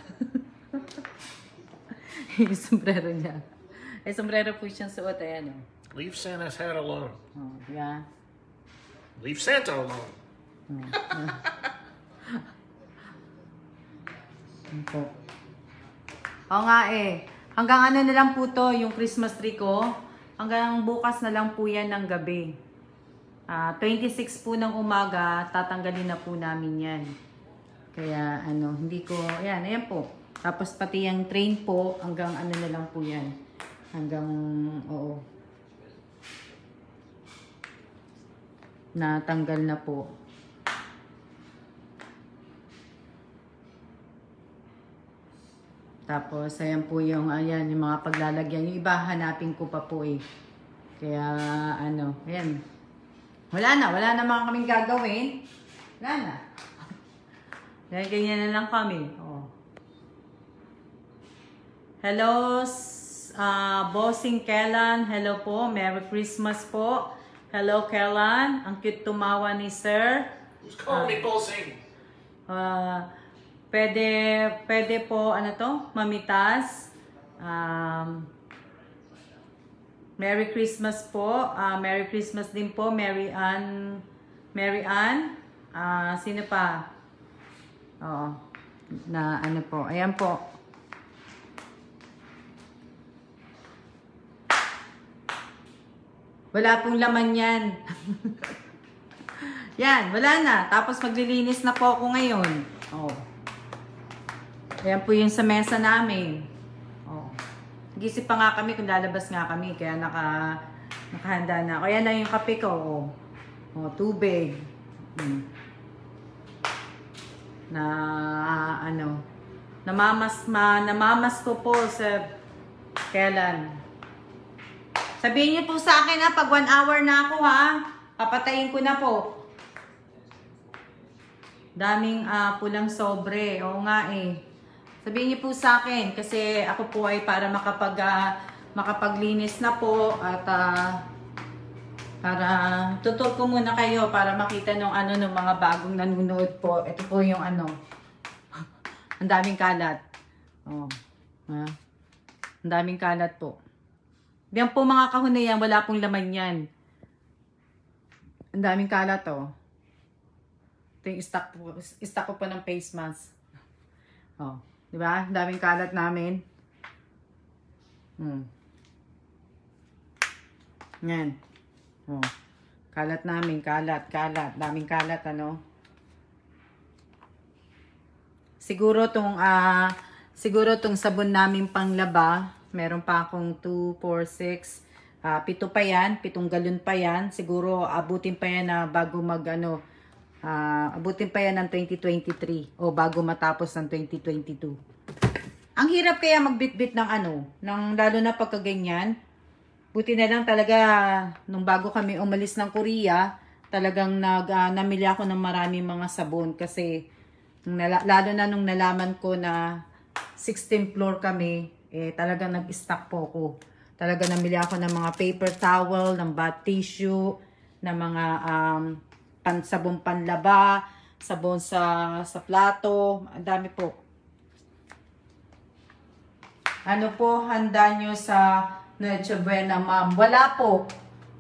Yung sombrero niya. Ay, sombrero po siyang suot, ayan o. Leave Santa's hat alone. Yeah. Leave Santa alone. Oo nga hanggang ano na lang po to yung Christmas tree ko, hanggang bukas na lang po yan ng gabi. 26 po ng umaga tatanggalin na po namin yan, kaya hindi ko, ayan po, tapos pati yung train po hanggang ano na lang po yan, hanggang natanggal na po. Tapos, ayan po yung mga paglalagyan. Yung iba, hanapin ko pa po Kaya, ayan. Wala na mga kaming gagawin. Wala na. Dahil ganyan na lang kami. Hello, Bossing Kellan. Hello po. Merry Christmas po. Hello, Kellan. Ang cute tumawa ni Sir. Who's calling me Bossing? Pwede po, mamitas. Merry Christmas po. Merry Christmas din po, Mary Ann. Sino pa? Po. Ayan po. Wala pong laman yan. Yan, wala na. Tapos maglilinis na po ako ngayon. Ayan po yung sa mesa namin. Nag-isip pa nga kami kung lalabas nga kami. Kaya nakahanda na. Kaya na yung kape ko. Tubig. Namamas ko po sa kailan. Sabihin niyo po sa akin pag 1 hour na ako papatayin ko na po. Daming pulang sobre. Oo nga Sabihin niyo po sa akin kasi ako po ay para makapaglinis na po at para tutur ko muna kayo para makita ng mga bagong nanonood po. Ito po yung ang daming kalat. Ang daming kalat po. Diyan po mga kahon na yan, wala pong laman yan. Ang daming kalat Ito yung stock ko pa ng face mask. Diba? Ang daming kalat namin. Yan. Kalat namin, kalat. Daming kalat, Siguro tong sabon namin panglaba, meron pa akong 2, 4, 6, 7 pa yan, 7 galon pa yan. Siguro abutin pa yan na bago abutin pa yan ng 2023 o bago matapos ng 2022. Ang hirap kaya magbitbit ng lalo na pagkaganyan. Buti na lang talaga nung bago kami umalis ng Korea, talagang namili ako ng maraming mga sabon kasi lalo na nung nalaman ko na 16th floor kami, talagang nag-stock po ako. Talaga namili ako ng mga paper towel, ng bath tissue, ng mga sabon panlaba, sabon sa plato, ang dami po. Ano po handa nyo sa Noche Buena, ma'am? Wala po.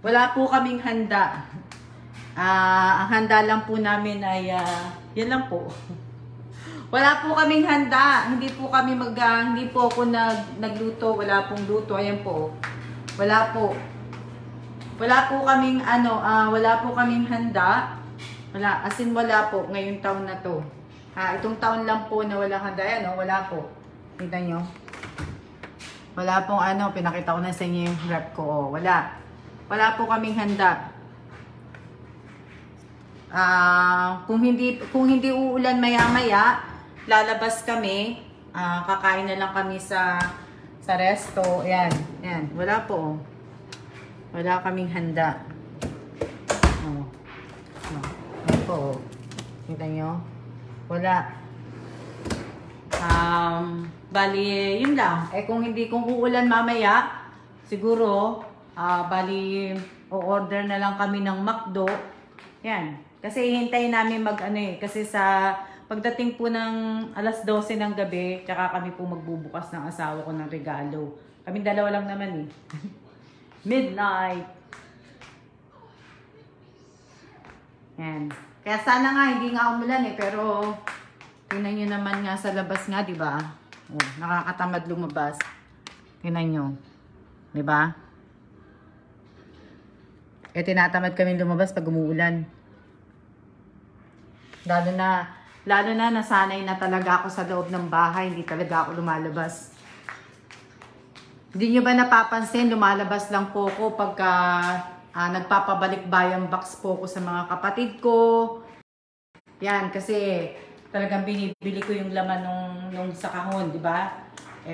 Wala po kaming handa. Ang handa lang po namin ay, yan lang po. Wala po kaming handa. Hindi po kami hindi po ako nagluto. Wala pong luto. Ayan po. Wala po. Wala po kaming wala po kaming handa. Wala, as in wala po ngayong taon na to. Itong taon lang po na walang handa. Ayan, wala po. Kita nyo? Wala pong pinakita ko na sa inyo yung rep ko. Wala. Wala po kaming handa. Kung hindi uulan maya-maya, lalabas kami. Kakain na lang kami sa resto. Ayan, ayan. Wala po. Wala kaming handa. Ayan po. Kita nyo? Wala. Bali, yun lang. Kung uulan mamaya, siguro, bali, o-order na lang kami ng McDo. Yan. Kasi hintayin namin kasi sa pagdating po ng alas 12 ng gabi, tsaka kami po magbubukas ng asawa ko ng regalo. Kaming dalawa lang naman eh. Midnight. Yan. Kaya sana nga, hindi nga umulan eh, pero tingnan nyo naman nga sa labas nga, di ba? Oh, nakakatamad lumabas. Tingnan nyo. Di ba? Tinatamad kami lumabas pag umuulan. Lalo na nasanay na talaga ako sa loob ng bahay, hindi talaga ako lumalabas. Hindi nyo ba napapansin, lumalabas lang po ako pagka nagpapabalik bayang box po ko sa mga kapatid ko. Yan, kasi talagang binibili ko yung laman nung sa kahon, di ba?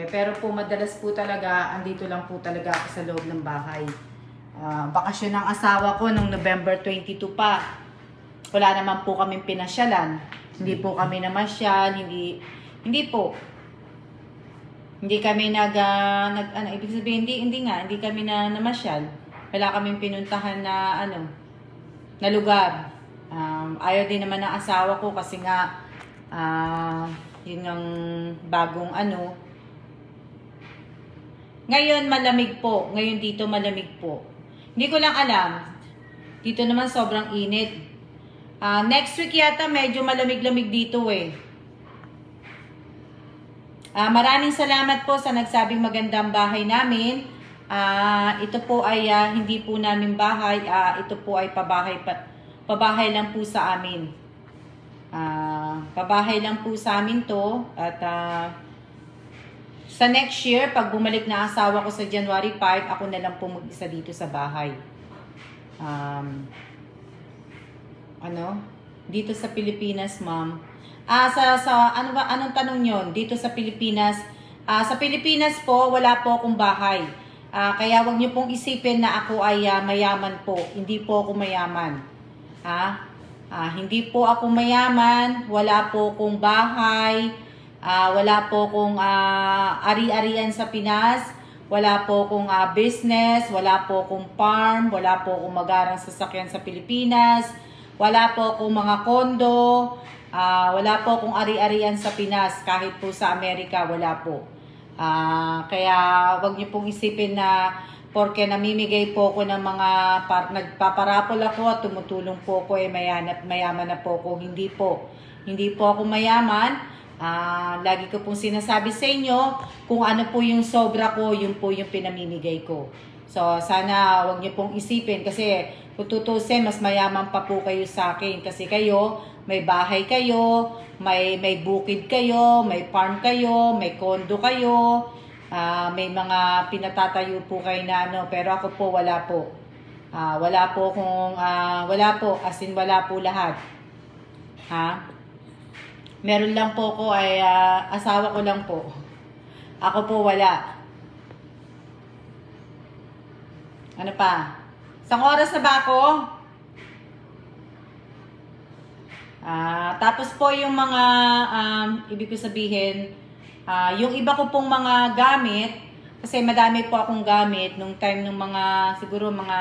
Pero po madalas po talaga, andito lang po talaga ako sa loob ng bahay. Bakasyon ng asawa ko nung November 22 pa. Wala naman po kaming pinasyalan. Hindi po kami namasyal, hindi po. Hindi kami ibig sabihin, hindi kami namasyal. Wala kaming pinuntahan na lugar. Ayaw din naman ng asawa ko kasi nga, yun ang bagong Ngayon malamig po. Ngayon dito malamig po. Hindi ko lang alam. Dito naman sobrang init. Next week yata medyo malamig-lamig dito eh. Maraming salamat po sa nagsabing magandang bahay namin. Ito po ay hindi po namin bahay. Ito po ay pabahay lang po sa amin. Pabahay lang po sa amin to. At sa next year, pag bumalik na asawa ko sa January 5, ako na lang po mag-isa dito sa bahay. Dito sa Pilipinas, ma'am. Anong tanong yon? Dito sa Pilipinas, sa Pilipinas po, wala po akong bahay. Kaya wag niyo pong isipin na ako ay mayaman po. Hindi po ako mayaman. Hindi po ako mayaman, wala po akong bahay, wala po akong ari-arian sa Pinas, wala po akong business, wala po akong farm, wala po akong magarang sasakyan sa Pilipinas, wala po akong mga kondo, wala po akong ari-arian sa Pinas, kahit po sa Amerika, wala po. Kaya wag niyo pong isipin na porque namimigay po ako ng mga nagpaparapol ako at tumutulong po ako mayaman na po ako. Hindi po. Hindi po ako mayaman. Lagi ko pong sinasabi sa inyo kung ano po yung sobra ko, yun po yung pinamimigay ko. So sana wag niyo pong isipin kasi kung tutusin, mas mayaman pa po kayo sa akin kasi kayo, may bahay kayo, may bukid kayo, may farm kayo, may kondo kayo, may mga pinatatayo po kayo na pero ako po wala po. Wala po, as in wala po lahat. Meron lang po ko ay asawa ko lang po. Ako po wala. Ano pa? Isang oras na ba ako? Tapos po yung mga, ibig ko sabihin, yung iba ko pong mga gamit, kasi madami po akong gamit nung time ng mga, siguro mga,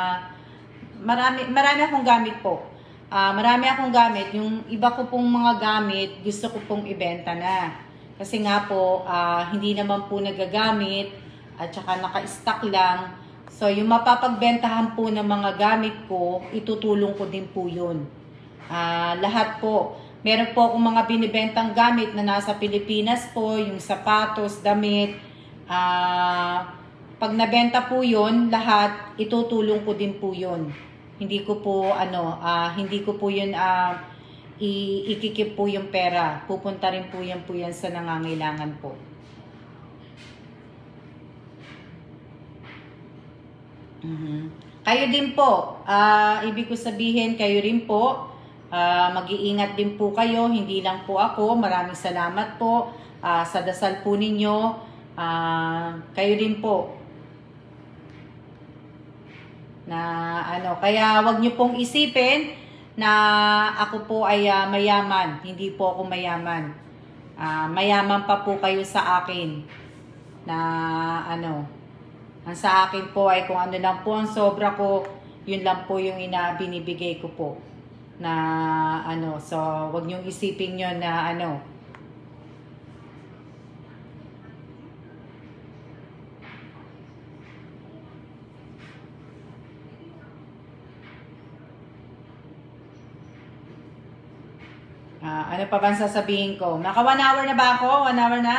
marami akong gamit po. Marami akong gamit. Yung iba ko pong mga gamit, gusto ko pong ibenta na. Kasi nga po, hindi naman po nagagamit, at saka naka-stock lang. So, yung mapapagbentahan po ng mga gamit ko, itutulong ko din po yun. Lahat po. Meron po akong mga binibentang gamit na nasa Pilipinas po, yung sapatos, damit. Pag nabenta po yun, lahat, itutulong ko din po yun. Hindi ko po, yun, ikikip po yung pera. Pupunta rin po yan sa nangangailangan po. Kayo din po, ibig ko sabihin, kayo rin po, Mag-iingat din po kayo, hindi lang po ako. Maraming salamat po sa dasal po ninyo. Kayo din po. Kaya wag niyo pong isipin na ako po ay mayaman. Hindi po ako mayaman. Mayaman pa po kayo sa akin. Ang sa akin po ay kung ano lang po ang sobra ko, yun lang po yung binibigay ko po. So wag niyong isipin yun na ano pa bang sasabihin ko? Naka 1 hour na ba ako? 1 hour na?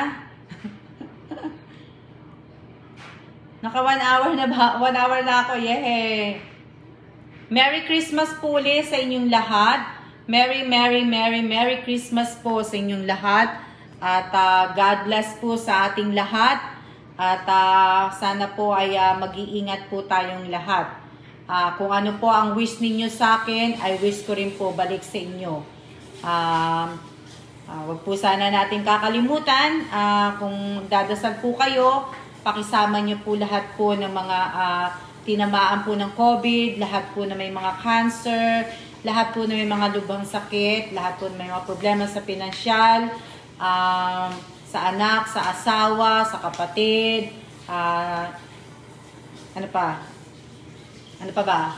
Naka 1 hour na ba? 1 hour na ako. Yay! Merry Christmas po ulit sa inyong lahat. Merry Christmas po sa inyong lahat. At God bless po sa ating lahat. At sana po ay mag-iingat po tayong lahat. Kung ano po ang wish ninyo sa akin, ay wish ko rin po balik sa inyo. Wag po sana natin kakalimutan, kung dadasal po kayo, pakisama nyo po lahat po ng mga tinamaan po ng COVID, lahat po na may mga cancer, lahat po na may mga lubhang sakit, lahat po na may mga problema sa pinansyal, sa anak, sa asawa, sa kapatid, ano pa ba?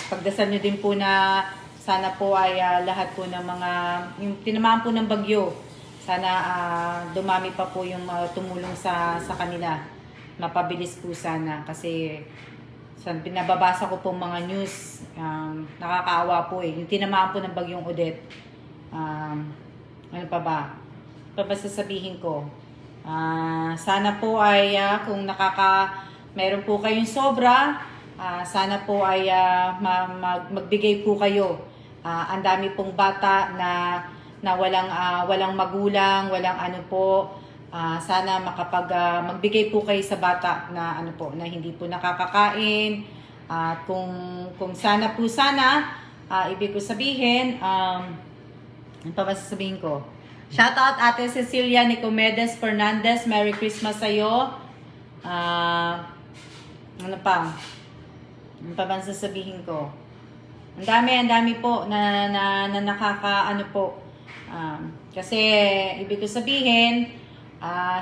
Pagdasal nyo din po na sana po ay lahat po ng mga, yung tinamaan po ng bagyo, sana dumami pa po yung tumulong sa kanila. Mapabilis po sana kasi pinababasa ko po mga news, nakakaawa po eh. Yung tinamaan po ng bagyong Odette. Ano pa ba? Ano pa sasabihin ko? Sana po ay kung meron po kayong sobra, sana po ay magbigay po kayo. Ang dami pong bata na walang magulang, walang ano po. Sana magbigay po kayo sa bata na na hindi po nakakakain. At kung sana po ibig ko sabihin, ano pa sasabihin ko? Shout out Ate Cecilia Nicomedes Fernandez, Merry Christmas sa iyo. Ano pa bang sasabihin ko? Ang dami po na nakaka po. Kasi ibig ko sabihin,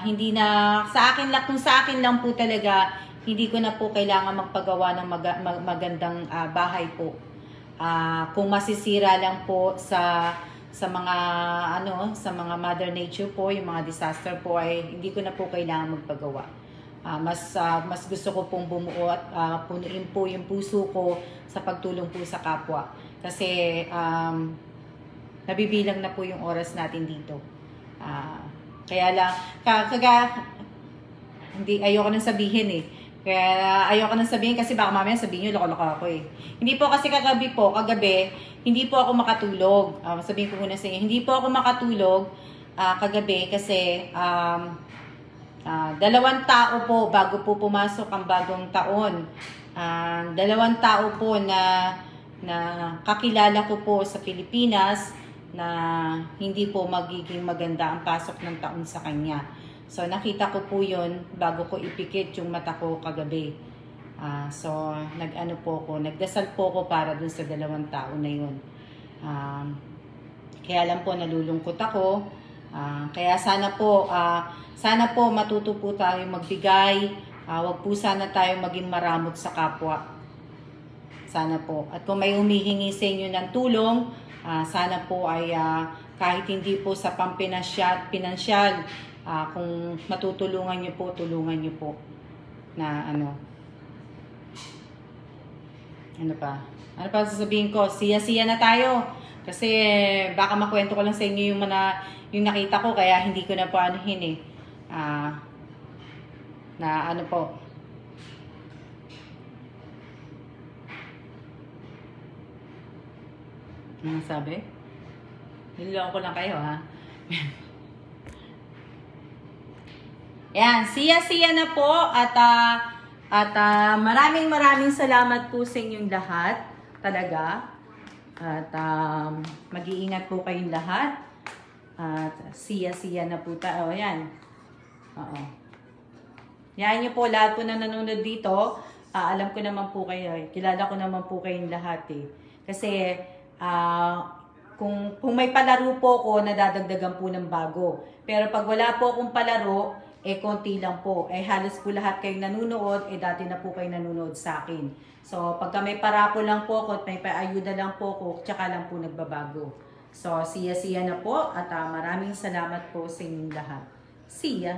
hindi na sa akin lang, kung sa akin lang po talaga, hindi ko na po kailangan magpagawa ng magandang bahay po. Kung masisira lang po sa mga sa mga Mother Nature po, yung mga disaster po, ay hindi ko na po kailangan magpagawa. Mas gusto ko pong bumuo at punuin po yung puso ko sa pagtulong po sa kapwa. Kasi nabibilang na po yung oras natin dito. Kaya lang, ayoko nang sabihin eh. Kaya ayoko nang sabihin kasi baka mamaya sabihin nyo, loko-loko ako eh. Hindi po kasi kagabi, hindi po ako makatulog. Sabihin ko muna sa inyo, hindi po ako makatulog kagabi kasi 2 tao po bago po pumasok ang bagong taon. 2 tao po na kakilala ko po sa Pilipinas na hindi po magiging maganda ang pasok ng taon sa kanya. So nakita ko po yun bago ko ipikit yung mata ko kagabi. So nagdasal po ko para dun sa 2 tao na yun. Kaya lang po nalulungkot ako. Kaya sana po matuto po tayo magbigay. Wag po sana tayo maging maramot sa kapwa. Sana po. At kung may humihingi sa inyo ng tulong, sana po ay kahit hindi po sa pinansyal, kung matutulungan niyo po, tulungan niyo po. Ano pa sasabihin ko? Siya na tayo. Kasi baka makwento ko lang sa inyo yung nakita ko, kaya hindi ko na po anuhin eh. Ano sabi? Niloloko ko lang kayo ha. Yan, siya na po at maraming salamat po sa inyong lahat. Talaga. At mag-iingat po kayong lahat. At siya na po tayo. Ayan. Oo. Yan nyo po, lahat po na nanonood dito. Alam ko naman po kayo, kilala ko naman po kayong lahat eh. Kasi kung may palaro po ko, nadadagdagan po ng bago. Pero pag wala po akong palaro, konti lang po. Halos po lahat kayong nanonood, dati na po kayo nanonood sa akin. So pagka may parapo lang po ako at may paayuda lang po ako, tsaka lang po nagbabago. So siya na po at maraming salamat po sa inyong lahat. See ya!